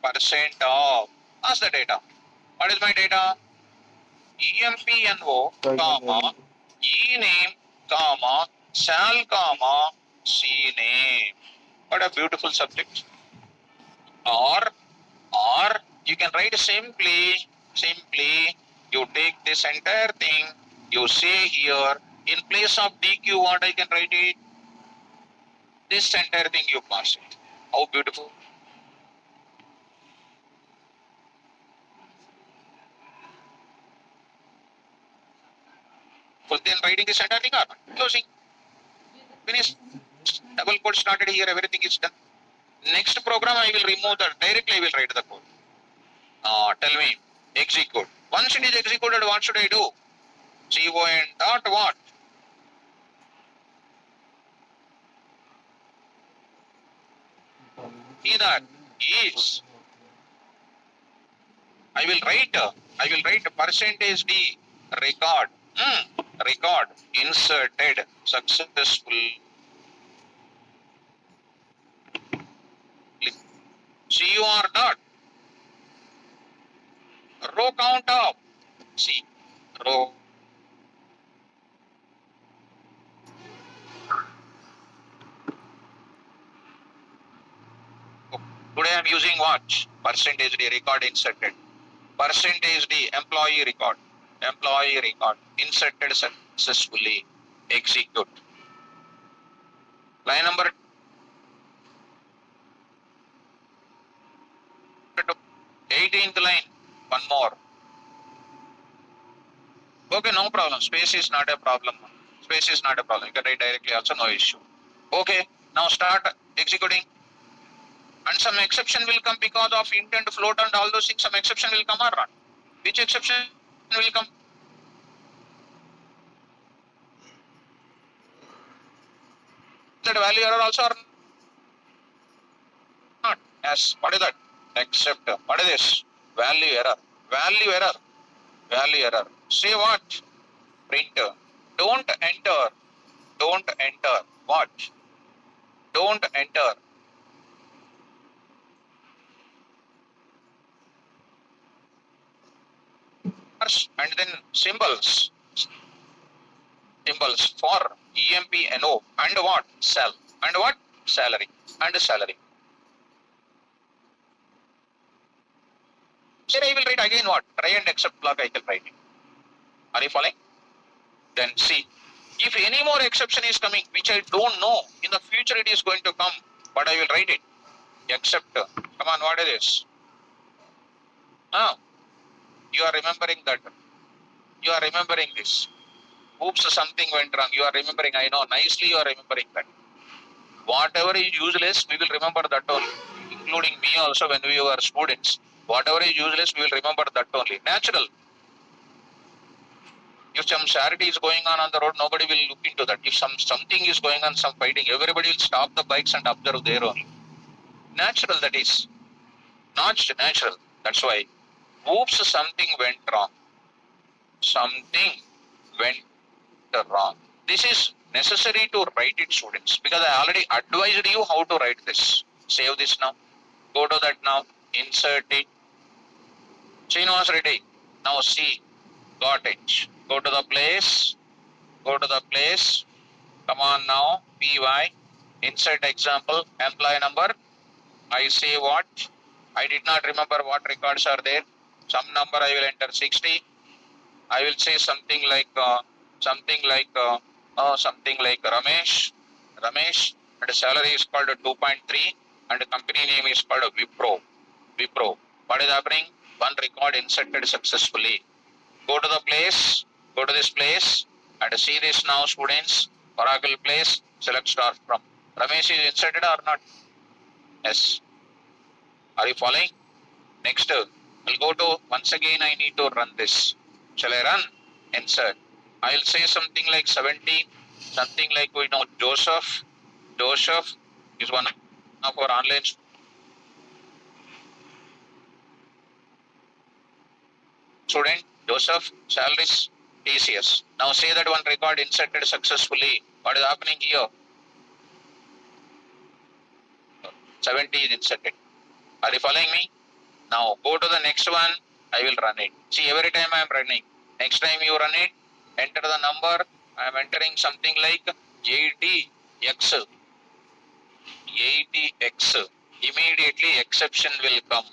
percent of. What's the data? What is my data? EMPNO, comma, E name, comma, sal, comma, C name. What a beautiful subject. Or you can write simply, you take this entire thing, you say here, in place of DQ, what I can write it? This entire thing you pass it. How beautiful. Then writing this entire thing or not? Closing. Finish. Double quote started here, everything is done. Next program I will remove that. Directly I will write the code. Tell me. Execute. Once it is executed, what should I do? CON dot what? See that is. I will write percentage D record. Record inserted successfully. CUR dot row count of C row. Today I am using what? Percentage D record inserted. Percentage D employee record. Employee record inserted successfully. Execute. Line number 18th line. One more. Okay, no problem. Space is not a problem. Space is not a problem. You can write directly also, no issue. Okay, now start executing. And some exception will come because of intent float and all those things. Some exception will come or not? Which exception will come? That value error also or not? Yes. What is that? Except. What is this? Value error. Value error. Value error. Say what? Print. Don't enter. Don't enter. What? Don't enter. And then symbols. Symbols for EMPNO and what? Sal. And what? Salary. And salary. Then I will write again what? Try and accept block I will write it. Are you following? Then see. If any more exception is coming, which I don't know, in the future it is going to come, but I will write it. Except, come on, what is this? You are remembering that. You are remembering this. Oops, something went wrong. You are remembering, I know, nicely you are remembering that. Whatever is useless, we will remember that only. Including me also when we were students. Whatever is useless, we will remember that only. Natural. If some charity is going on the road, nobody will look into that. If something is going on, some fighting, everybody will stop the bikes and observe there only. Natural that is. Not natural. That's why. Oops, something went wrong. Something went wrong. This is necessary to write it, students, because I already advised you how to write this. Save this now. Go to that now. Insert it. Srinivas ready. Now see. Got it. Go to the place. Go to the place. Come on now. PY. Insert example. Employee number. I say what? I did not remember what records are there. Some number I will enter 60. I will say something like Ramesh. Ramesh. And the salary is called 2.3 and the company name is called Wipro. What is happening? one record inserted successfully. Go to the place, go to this place and see this now students. Oracle place, select star from. Ramesh is inserted or not? Yes. Are you following? Next, I'll go to, once again I need to run this. Shall I run? Insert. I'll say something like 17, something like we know Joseph. Joseph is one of our online student. Joseph, salaries, TCS. Now say that one record inserted successfully. What is happening here? 70 is inserted. Are you following me? Now go to the next one. I will run it. See, every time I am running. Next time you run it, enter the number. I am entering something like 80x. 80x. Immediately exception will come.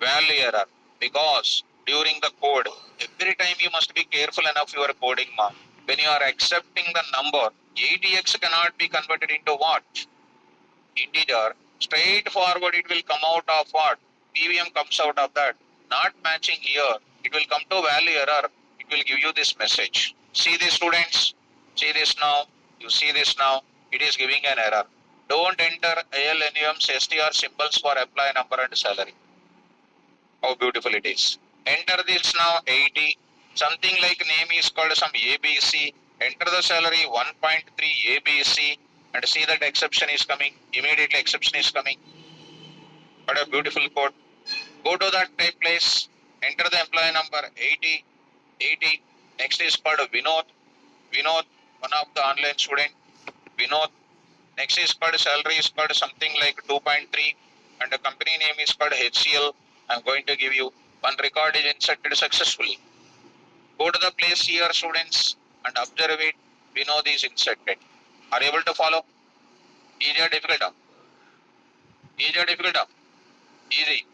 Value error. Because during the code, every time you must be careful enough you are coding, ma. When you are accepting the number, 80x cannot be converted into what? Integer. Straightforward it will come out of what? PVM comes out of that. Not matching here. It will come to value error. It will give you this message. See this students. See this now. You see this now. It is giving an error. Don't enter ALNUM STR symbols for employee number and salary. How beautiful it is. Enter this now 80. Something like name is called some ABC. Enter the salary 1.3 ABC and see that exception is coming. Immediately exception is coming. What a beautiful code. Go to that type place. Enter the employee number 80. 80. Next is called Vinod. Vinod, one of the online student. Vinod. Next is called salary is called something like 2.3 and the company name is called HCL. I'm going to give you one record is inserted successfully. Go to the place here students and observe it. Vinod is inserted. Are you able to follow? Easy or difficult? Easy or difficult? Easy.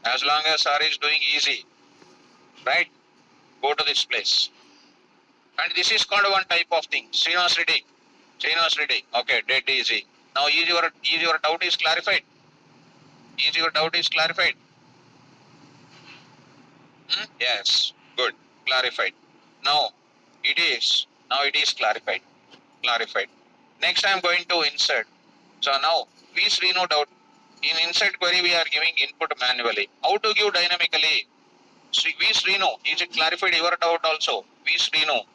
As long as sir is doing easy. Right? Go to this place. And this is called one type of thing. Srinivas Reddy. Srinivas Reddy. Okay, dead easy. Now is your doubt is clarified? Is your doubt is clarified? Yes. Good. Clarified. Now it is clarified. Clarified. Next I am going to insert. So now we see no doubt. In insert query we are giving input manually. How to give dynamically? We Srinu, is it clarified your doubt also? We Srinu.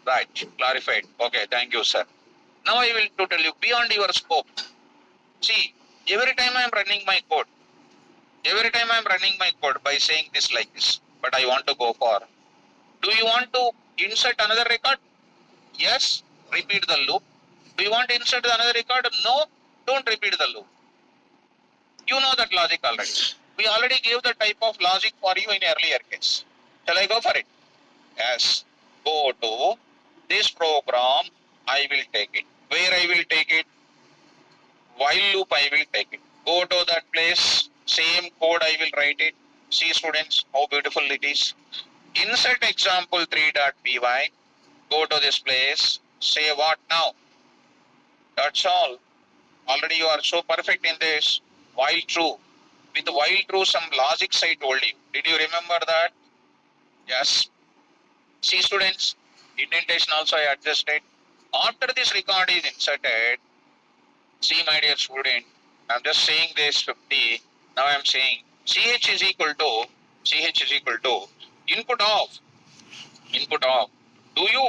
Right, clarified. Okay, thank you, sir. Now I will to tell you beyond your scope. See, every time I am running my code by saying this like this, but I want to go for. Do you want to insert another record? Yes, repeat the loop. Do you want to insert another record? No, don't repeat the loop. You know that logic already. We already gave the type of logic for you in earlier case. Shall I go for it? Yes. Go to this program. I will take it. Where I will take it? While loop I will take it. Go to that place. Same code I will write it. See students how beautiful it is. Insert example 3.py. Go to this place. Say what now? That's all. Already you are so perfect in this. While true. With while true some logics I told you. Did you remember that? Yes. See students, indentation also I adjusted. After this record is inserted, see my dear student, I am just saying this 50. Now I am saying CH is equal to input of. Do you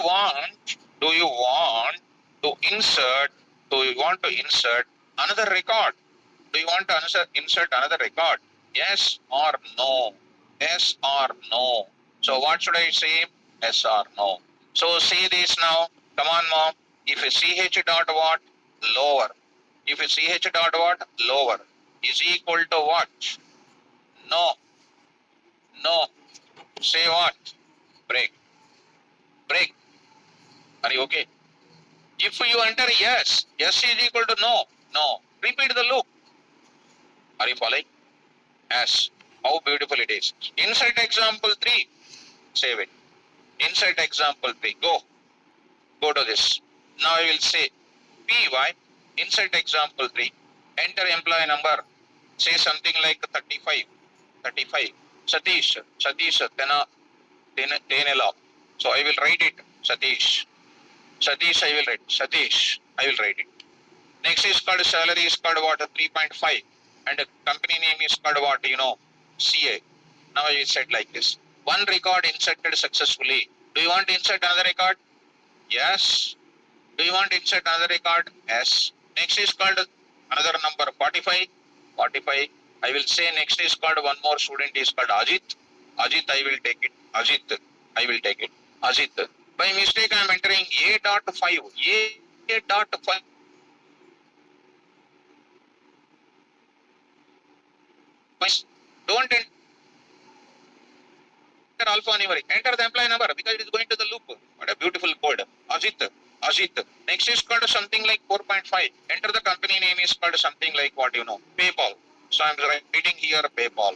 want to insert another record? Do you want to insert another record? Yes or no? Yes or no? So what should I say? Yes or no? So say this now. Come on, mom. If ch dot what? Lower. If ch dot what? Lower is equal to what? No. No. Say what? Break. Break. Are you okay? If you enter yes, yes is equal to no. No. Repeat the loop. Are you following? Yes. How beautiful it is. Insert example 3. Save it. Insert example 3. Go to this. Now I will say py insert example 3. Enter employee number say something like 35. Satish, 10. So I will write it, Satish, I will write, Satish, I will write it. Next is called salary is called what, 3.5, and the company name is called what, CA. Now I will set like this. One record inserted successfully. Do you want to insert another record? Yes. Do you want to insert another record? Yes. Next is called another number 45. I will say next is called one more student is called Ajit. I will take it. I will take it. Ajit. By mistake I am entering A.5. A.5. Don't enter alphanumeric. Enter the employee number because it is going to the loop. What a beautiful code. Ajit. Next is called something like 4.5. Enter the company name is called something like what, PayPal. So I am writing here PayPal.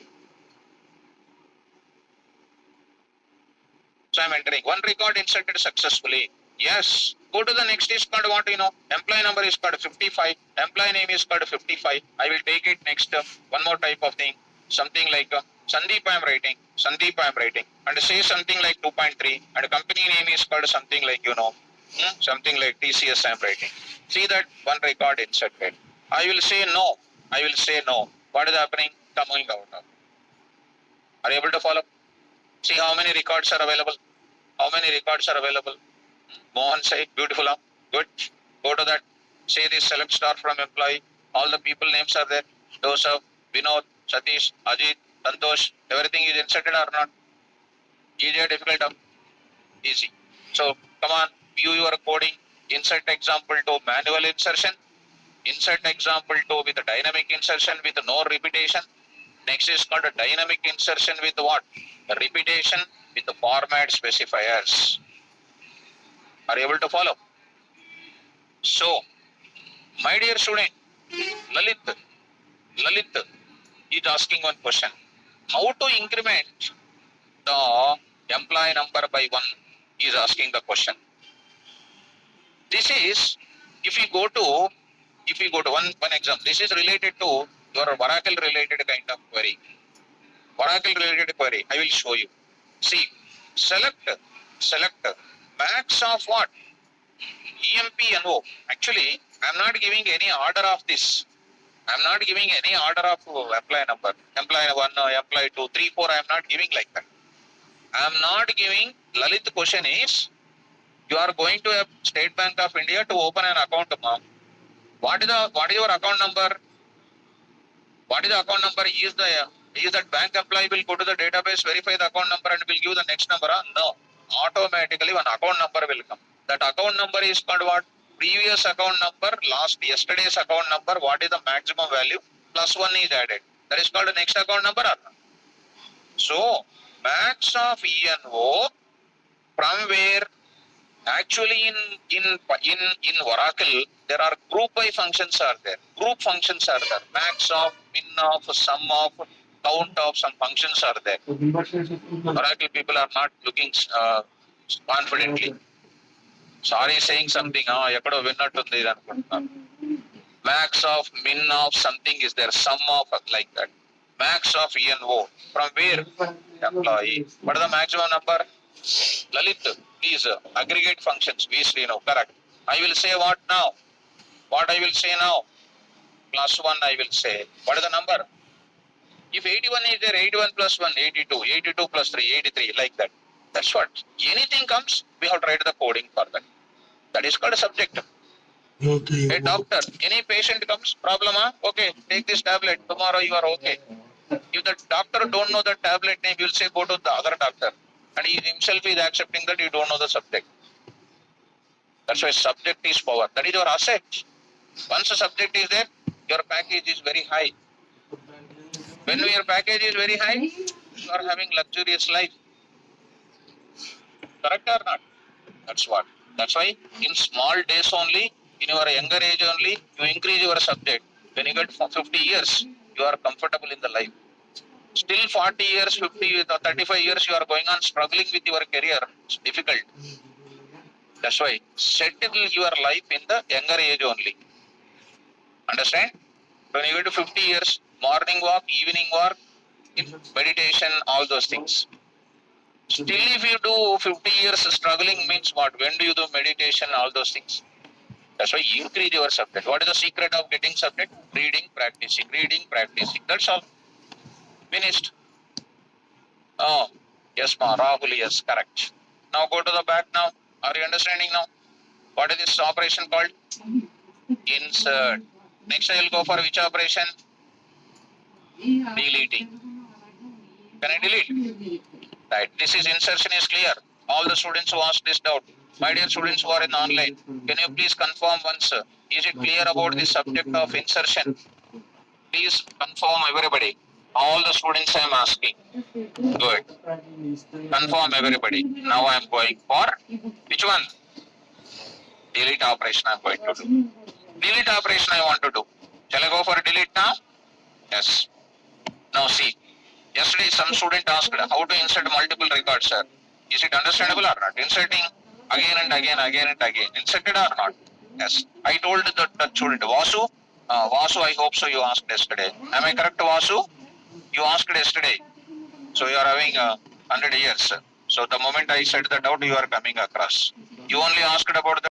So I am entering. One record inserted successfully. Yes. Go to the next is called what, employee number is called 55. Employee name is called 55. I will take it next. One more type of thing. Something like Sandeep I am writing. And say something like 2.3. And company name is called something like, something like TCS I am writing. See that one record inserted. I will say no. What is happening? Coming out. Are you able to follow? See how many records are available? Mohan say, beautiful. Good. Go to that. Say this select star from employee. All the people names are there. Joseph, Vinod, Satish, Ajit, Santosh. Everything is inserted or not? Easy or difficult? Easy. So come on, view your coding. Insert example to manual insertion. Insert example to with dynamic insertion with no repetition. Next is called a dynamic insertion with what? Repetition with the format specifiers. Are you able to follow? So, my dear student, Lalit is asking one question. How to increment the employee number by 1? He is asking the question. This is, if we go to one example, this is related to your Oracle related kind of query. I will show you. See, select max of what? EMPNO. Actually, I am not giving any order of this. I am not giving any order of employee number. Employee 1, employee 2, 3, 4. I am not giving like that. I am not giving. Lalit question is, you are going to a State Bank of India to open an account, ma'am. What is your account number? What is the account number? Is that bank employee will go to the database, verify the account number and will give the next number? No. Automatically one account number will come. That account number is called what? Previous account number, yesterday's account number, what is the maximum value? Plus 1 is added. That is called the next account number. So, max of ENO from where actually in Oracle there are group by functions are there. Group functions are there. Max of, min of, sum of, count of, some functions are there. Oracle people are not looking confidently. Sorry saying something. Ekkado vinnattundi anukuntunnaru. Max of, min of, something is there. Sum of, like that. Max of ENO. From where? Employee. What is the maximum number? Lalit, please, aggregate functions. We know, correct. I will say what now? What I will say now? Plus 1 I will say. What is the number? If 81 is there, 81 plus 1, 82. 82 plus 3, 83, like that. That's what. Anything comes, we have to write the coding for that. That is called a subject. Okay. A doctor, any patient comes, problem, okay, take this tablet, tomorrow you are okay. If the doctor don't know the tablet name, you will say go to the other doctor. And he himself is accepting that you don't know the subject. That's why subject is power. That is your asset. Once a subject is there, your package is very high. When your package is very high, you are having luxurious life. Correct or not? That's what. That's why in small days only, in your younger age only, you increase your subject. When you get 50 years, you are comfortable in the life. Still 40 years, 50, 35 years, you are going on struggling with your career. It's difficult. That's why settle your life in the younger age only. Understand? When you get to 50 years, Morning walk, evening walk, meditation, all those things. Still, if you do 50 years struggling means what? When do you do meditation, all those things? That's why you increase your subject. What is the secret of getting subject? Reading, practicing. That's all. Finished. Oh, yes, ma. Rahul, yes, correct. Now go to the back now. Are you understanding now? What is this operation called? Insert. Next I will go for which operation? Deleting. Can I delete? Right. This is insertion is clear. All the students who asked this doubt. My dear students who are in online, can you please confirm once? Is it clear about the subject of insertion? Please confirm everybody. All the students I am asking. Good. Confirm everybody. Now I am going for which one? Delete operation I am going to do. Delete operation I want to do. Shall I go for delete now? Yes. Now see. Yesterday some student asked how to insert multiple records, sir. Is it understandable or not? Inserting again and again. Inserted or not? Yes. I told that student, Vasu, Vasu, I hope so you asked yesterday. Am I correct, Vasu? You asked yesterday. So you are having 100 years. So the moment I said that out, you are coming across. You only asked about the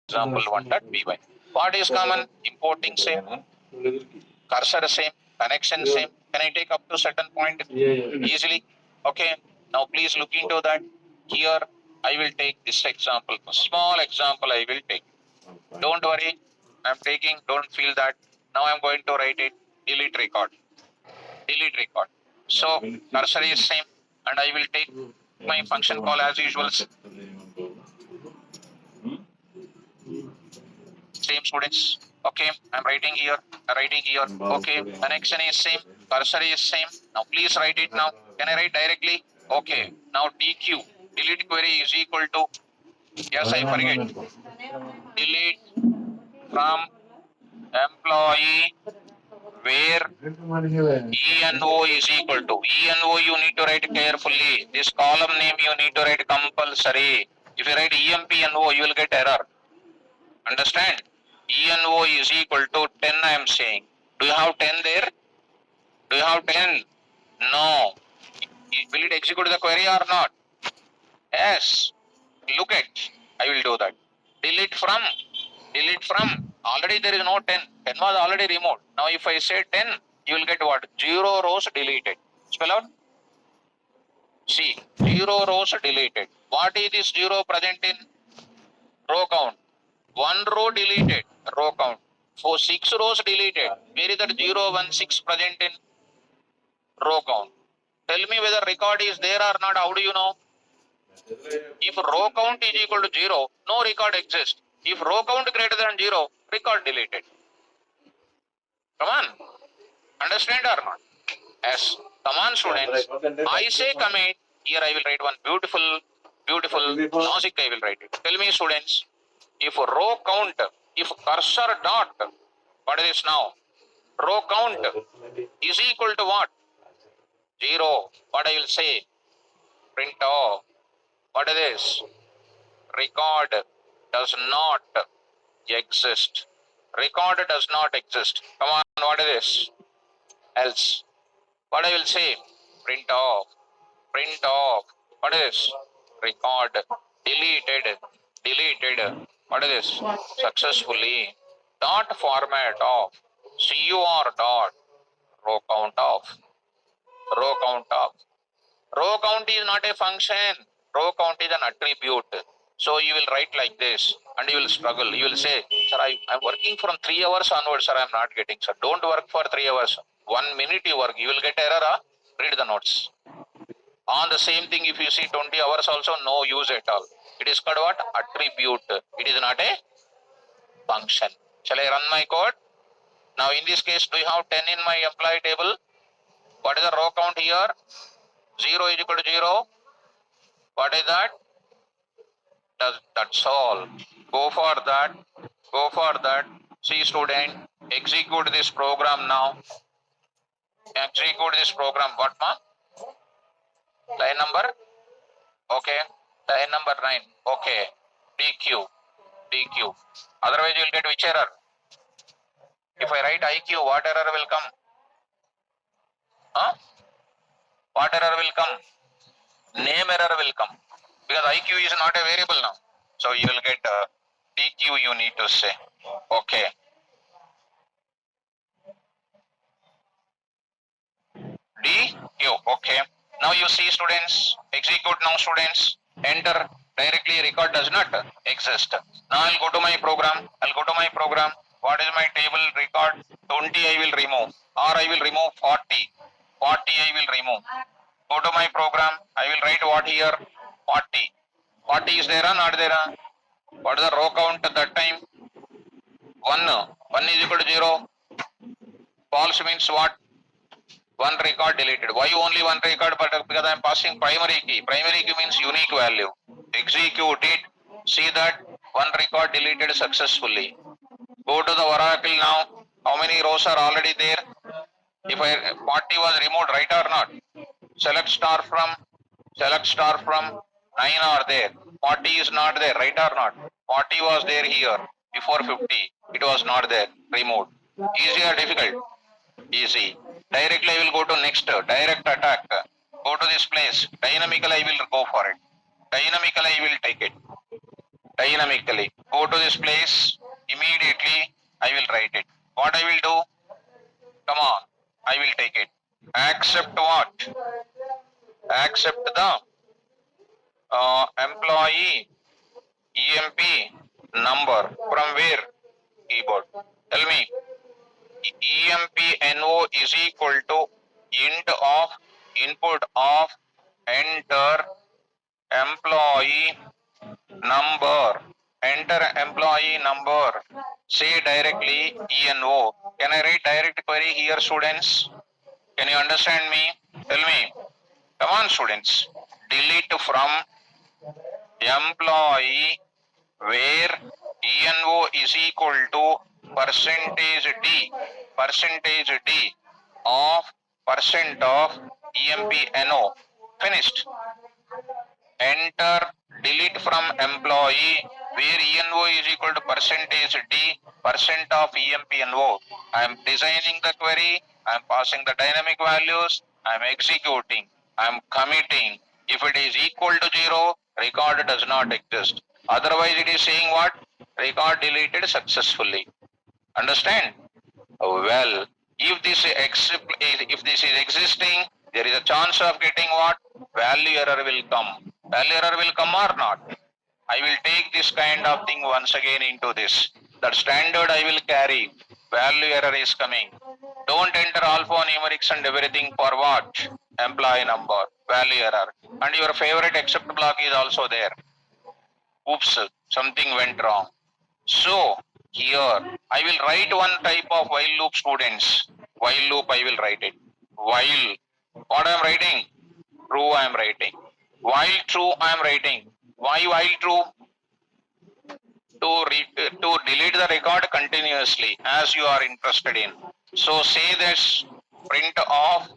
example 1.py. What is common? Importing same, cursor same, connection same. Can I take up to certain point easily? Okay. Now please look into that. Here I will take this example. Small example I will take. Don't worry. I'm taking. Don't feel that. Now I'm going to write it. Delete record. Delete record. So cursor is same, and I will take my function call as usual. Same students. Okay, I'm writing here. Okay, connection is same. Cursor is same. Now please write it now. Can I write directly? Okay. Now DQ. Delete query is equal to. Yes, I forget. Delete from employee where ENO is equal to. ENO you need to write carefully. This column name you need to write compulsory. If you write EMPNO, you will get error. Understand? ENO is equal to 10 I am saying. Do you have 10 there? Do you have 10? No. Will it execute the query or not? Yes. Look at. I will do that. Delete from. Delete from. Already there is no 10. 10 was already removed. Now if I say 10, you will get what? 0 rows deleted. Spell out. See. 0 rows deleted. What is this 0 present in? Row count. 1 row deleted. Row count. For 6 rows deleted. Where is that 0, 1, 6 present in? Row count. Tell me whether record is there or not. How do you know? If row count is equal to 0, no record exists. If row count greater than 0, record deleted. Come on. Understand or not? Yes. Come on, students. I say commit. Here I will write one beautiful logic I will write it. Tell me, students, if row count, if cursor dot, what is this now? Row count is equal to what? 0. What I will say? Print off. What is this? Record does not exist. Record does not exist. Come on, what is this? Else. What I will say? Print off. Print off. What is this? Record. Deleted. Deleted. What is this? Successfully. Dot format of. CUR dot. Row count of. Row count of. Row count is not a function. Row count is an attribute. So you will write like this and you will struggle. You will say, sir, I'm working from 3 hours onwards, sir, I'm not getting, sir. Don't work for 3 hours. 1 minute you work. You will get error. Read the notes. On the same thing, if you see 20 hours also, no use at all. It is called what? Attribute. It is not a function. Shall I run my code? Now in this case, do you have 10 in my employee table? What is the row count here? 0 is equal to 0. What is that? That's all. Go for that. Go for that. See, student, execute this program now. Execute this program. What, ma? Line number? Okay. Line number 9. Okay. DQ. DQ. Otherwise, you will get which error? If I write IQ, what error will come? Huh? What error will come? Name error will come. Because IQ is not a variable now. So you will get DQ you need to say. Okay. DQ. Okay. Now you see, students. Execute now, students. Enter. Directly record does not exist. Now I'll go to my program. What is my table record? 20 I will remove. Or I will remove 40. 40 I will remove. Go to my program. I will write what here? 40. 40 is there or not there? What is the row count at that time? 1. 1 is equal to 0. False means what? 1 record deleted. Why only 1 record? But because I am passing primary key. Primary key means unique value. Execute it. See that 1 record deleted successfully. Go to the Oracle now. How many rows are already there? If 40 was removed, right or not? Select star from 9 are there. 40 is not there, right or not? 40 was there here before 50. It was not there. Removed. Easy or difficult? Easy. Directly I will go to next. Direct attack. Go to this place. Dynamical I will go for it. Dynamical I will take it. dynamically. Go to this place, immediately I will write it. What I will do? Come on, I will take it. Accept what? Accept the employee EMP number from where? Keyboard. Tell me. EMPNO is equal to int of input of enter employee number. Enter employee number. Say directly ENO. Can I write direct query here, students? Can you understand me? Tell me. Come on, students. Delete from employee where ENO is equal to percentage D of percent of EMPNO. Finished. Enter delete from employee where ENO is equal to percentage D percent of EMPNO. I am designing the query, I am passing the dynamic values, I am executing, I am committing. If it is equal to 0, record does not exist. Otherwise it is saying what? Record deleted successfully. Understand? Well, if this is existing, there is a chance of getting what? Value error will come. Value error will come or not? I will take this kind of thing once again into this. That standard I will carry. Value error is coming. Don't enter alphanumerics and everything for what? Employee number. Value error. And your favorite except block is also there. Oops, something went wrong. So here I will write one type of while loop, students. While loop I will write it. While what I am writing? True I am writing. While true I am writing. Why while true? To delete the record continuously as you are interested in. So say this print of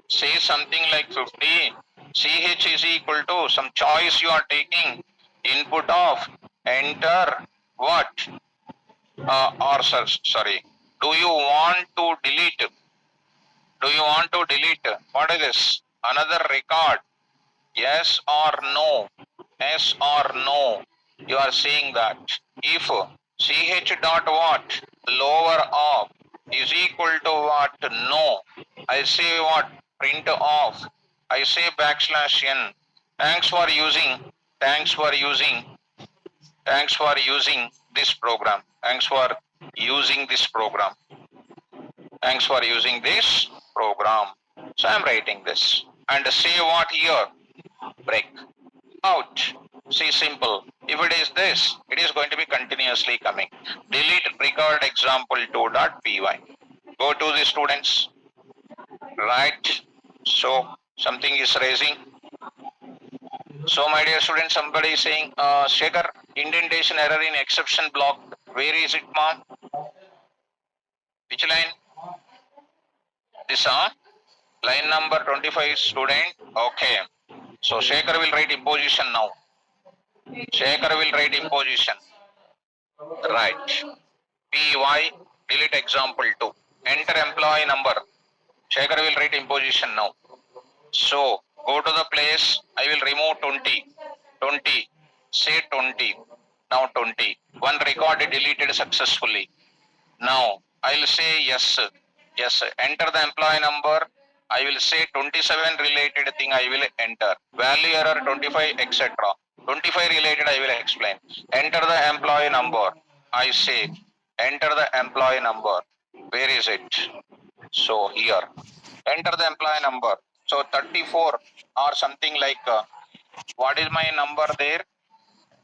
say something like 50 ch is equal to some choice you are taking input of enter what or sorry, do you want to delete what is this another record? Yes or no? Yes or no? You are saying that if ch dot what lower of is equal to what? No. I say what? Print off. I say backslash n. Thanks for using. Thanks for using. Thanks for using this program. Thanks for using this program. Thanks for using this program. So I'm writing this. And say what here? Break out. See, simple. If it is this, it is going to be continuously coming. Delete record example2.py. Go to the students. Right. So something is raising. So my dear students, somebody is saying, Shekhar, indentation error in exception block. Where is it, mom? Which line? This, line number 25, student. Okay. So Shekhar will write imposition now. Shekhar will write imposition. Right. PY, delete example 2. Enter employee number. Shekhar will write imposition now. So go to the place. I will remove 20. 20. Say 20. Now 20. One record deleted successfully. Now I will say yes. Yes. Enter the employee number. I will say 27 related thing I will enter. Value error 25 etc. 25 related I will explain. Enter the employee number. I say enter the employee number. Where is it? So here. Enter the employee number. So 34 or something like what is my number there?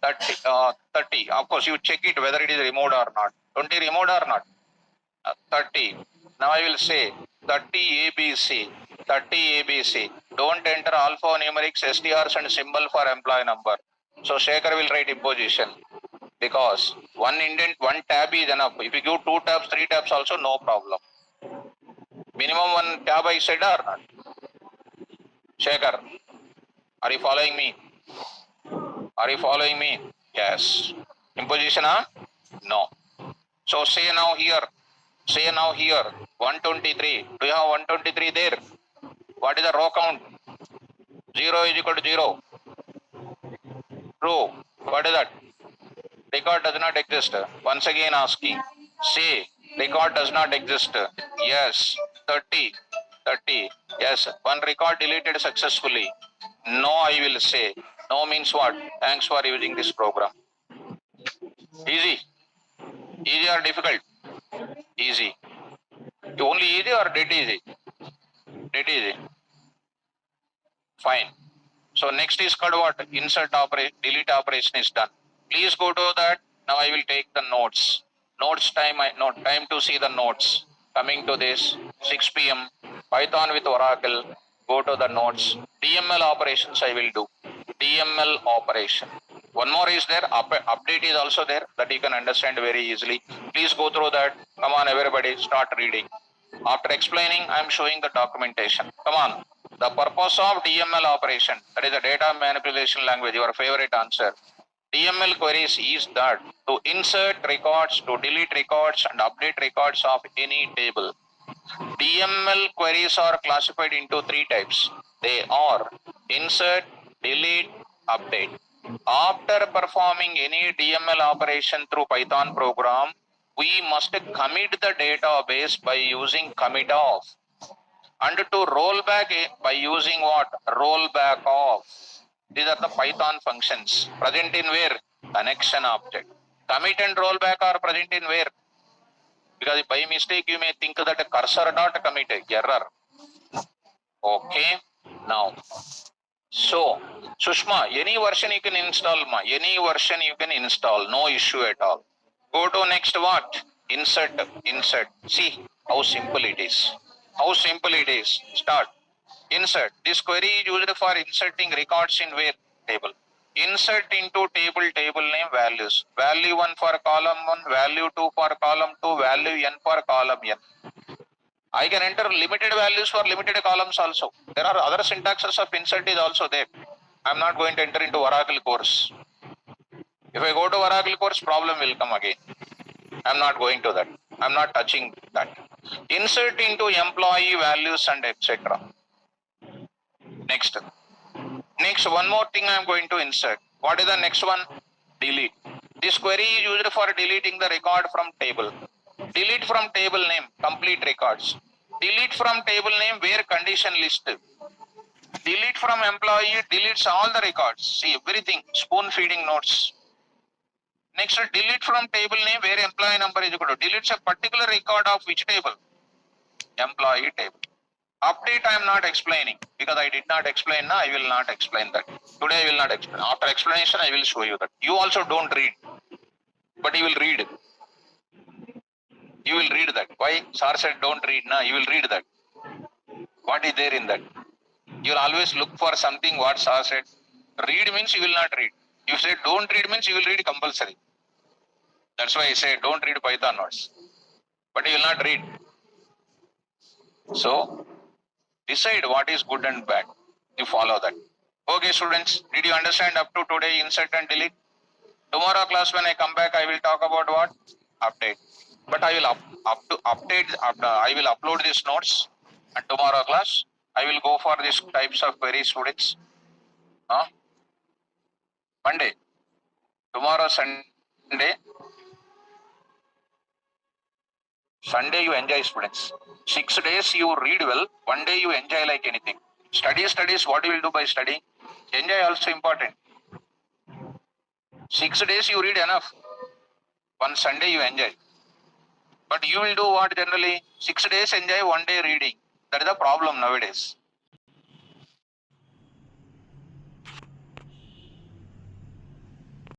30. Of course, you check it whether it is removed or not. 20 removed or not? 30. Now I will say 30 ABC. 30 ABC. Don't enter alphanumerics, STRs and symbol for employee number. So Shekhar will write imposition because one indent, one tab is enough. If you give 2 tabs, 3 tabs also no problem. Minimum 1 tab I said or not? Shekhar, are you following me? Are you following me? Yes. Imposition, no. So say now here. Say now here. 123. Do you have 123 there? What is the row count? 0 is equal to 0. True. What is that? Record does not exist. Once again asking. Say, record does not exist. Yes. 30. 30. Yes. One record deleted successfully. No, I will say. No means what? Thanks for using this program. Easy. Easy or difficult? Easy. Only easy or dead easy? Dead easy. Fine. So next is called what? Insert operation, delete operation is done. Please go to that. Now I will take the notes. Notes time, time to see the notes. Coming to this, 6 p.m. Python with Oracle. Go to the notes. DML operations I will do. DML operation. One more is there. Update is also there that you can understand very easily. Please go through that. Come on, everybody, start reading. After explaining, I am showing the documentation. Come on. The purpose of DML operation, that is a data manipulation language, your favorite answer. DML queries is that to insert records, to delete records and update records of any table. DML queries are classified into three types. They are insert, delete, update. After performing any DML operation through Python program, we must commit the database by using commit off. And to roll back by using what? Rollback off. These are the Python functions. Present in where? Connection object. Commit and rollback are present in where? Because by mistake you may think that a cursor dot commit error. Okay. Now, so Sushma, any version you can install, ma. Any version you can install, no issue at all. Go to next what? Insert. Insert. See how simple it is. How simple it is. Start. Insert. This query is used for inserting records in where? Table. Insert into table name values. Value 1 for column 1, value 2 for column 2, value n for column n. I can enter limited values for limited columns also. There are other syntaxes of insert is also there. I am not going to enter into Oracle course. If I go to Oracle course, problem will come again. I am not going to that. I am not touching that. Insert into employee values and etc. Next. Next, one more thing I am going to insert. What is the next one? Delete. This query is used for deleting the record from table. Delete from table name, complete records. Delete from table name where condition list. Delete from employee, deletes all the records. See everything, spoon feeding notes. Next, delete from table name where employee number is equal to. Deletes a particular record of which table? Employee table. Update I am not explaining because I did not explain. Now I will not explain that. Today I will not explain. After explanation I will show you that. You also don't read, but you will read. You will read that. Why? Sir said don't read. Now you will read that. What is there in that? You will always look for something what Sir said. Read means you will not read. You say don't read means you will read compulsory. That's why I say don't read Python notes. But you will not read. So decide what is good and bad. You follow that. Okay, students, did you understand up to today insert and delete? Tomorrow class when I come back, I will talk about what? Update. But I will I will upload these notes and tomorrow class, I will go for these types of queries, students. Monday. Tomorrow Sunday. Sunday you enjoy, students. 6 days you read well, one day you enjoy like anything. Studies, what you will do by studying? Enjoy also important. 6 days you read enough. One Sunday you enjoy. But you will do what generally? 6 days enjoy, one day reading. That is the problem nowadays.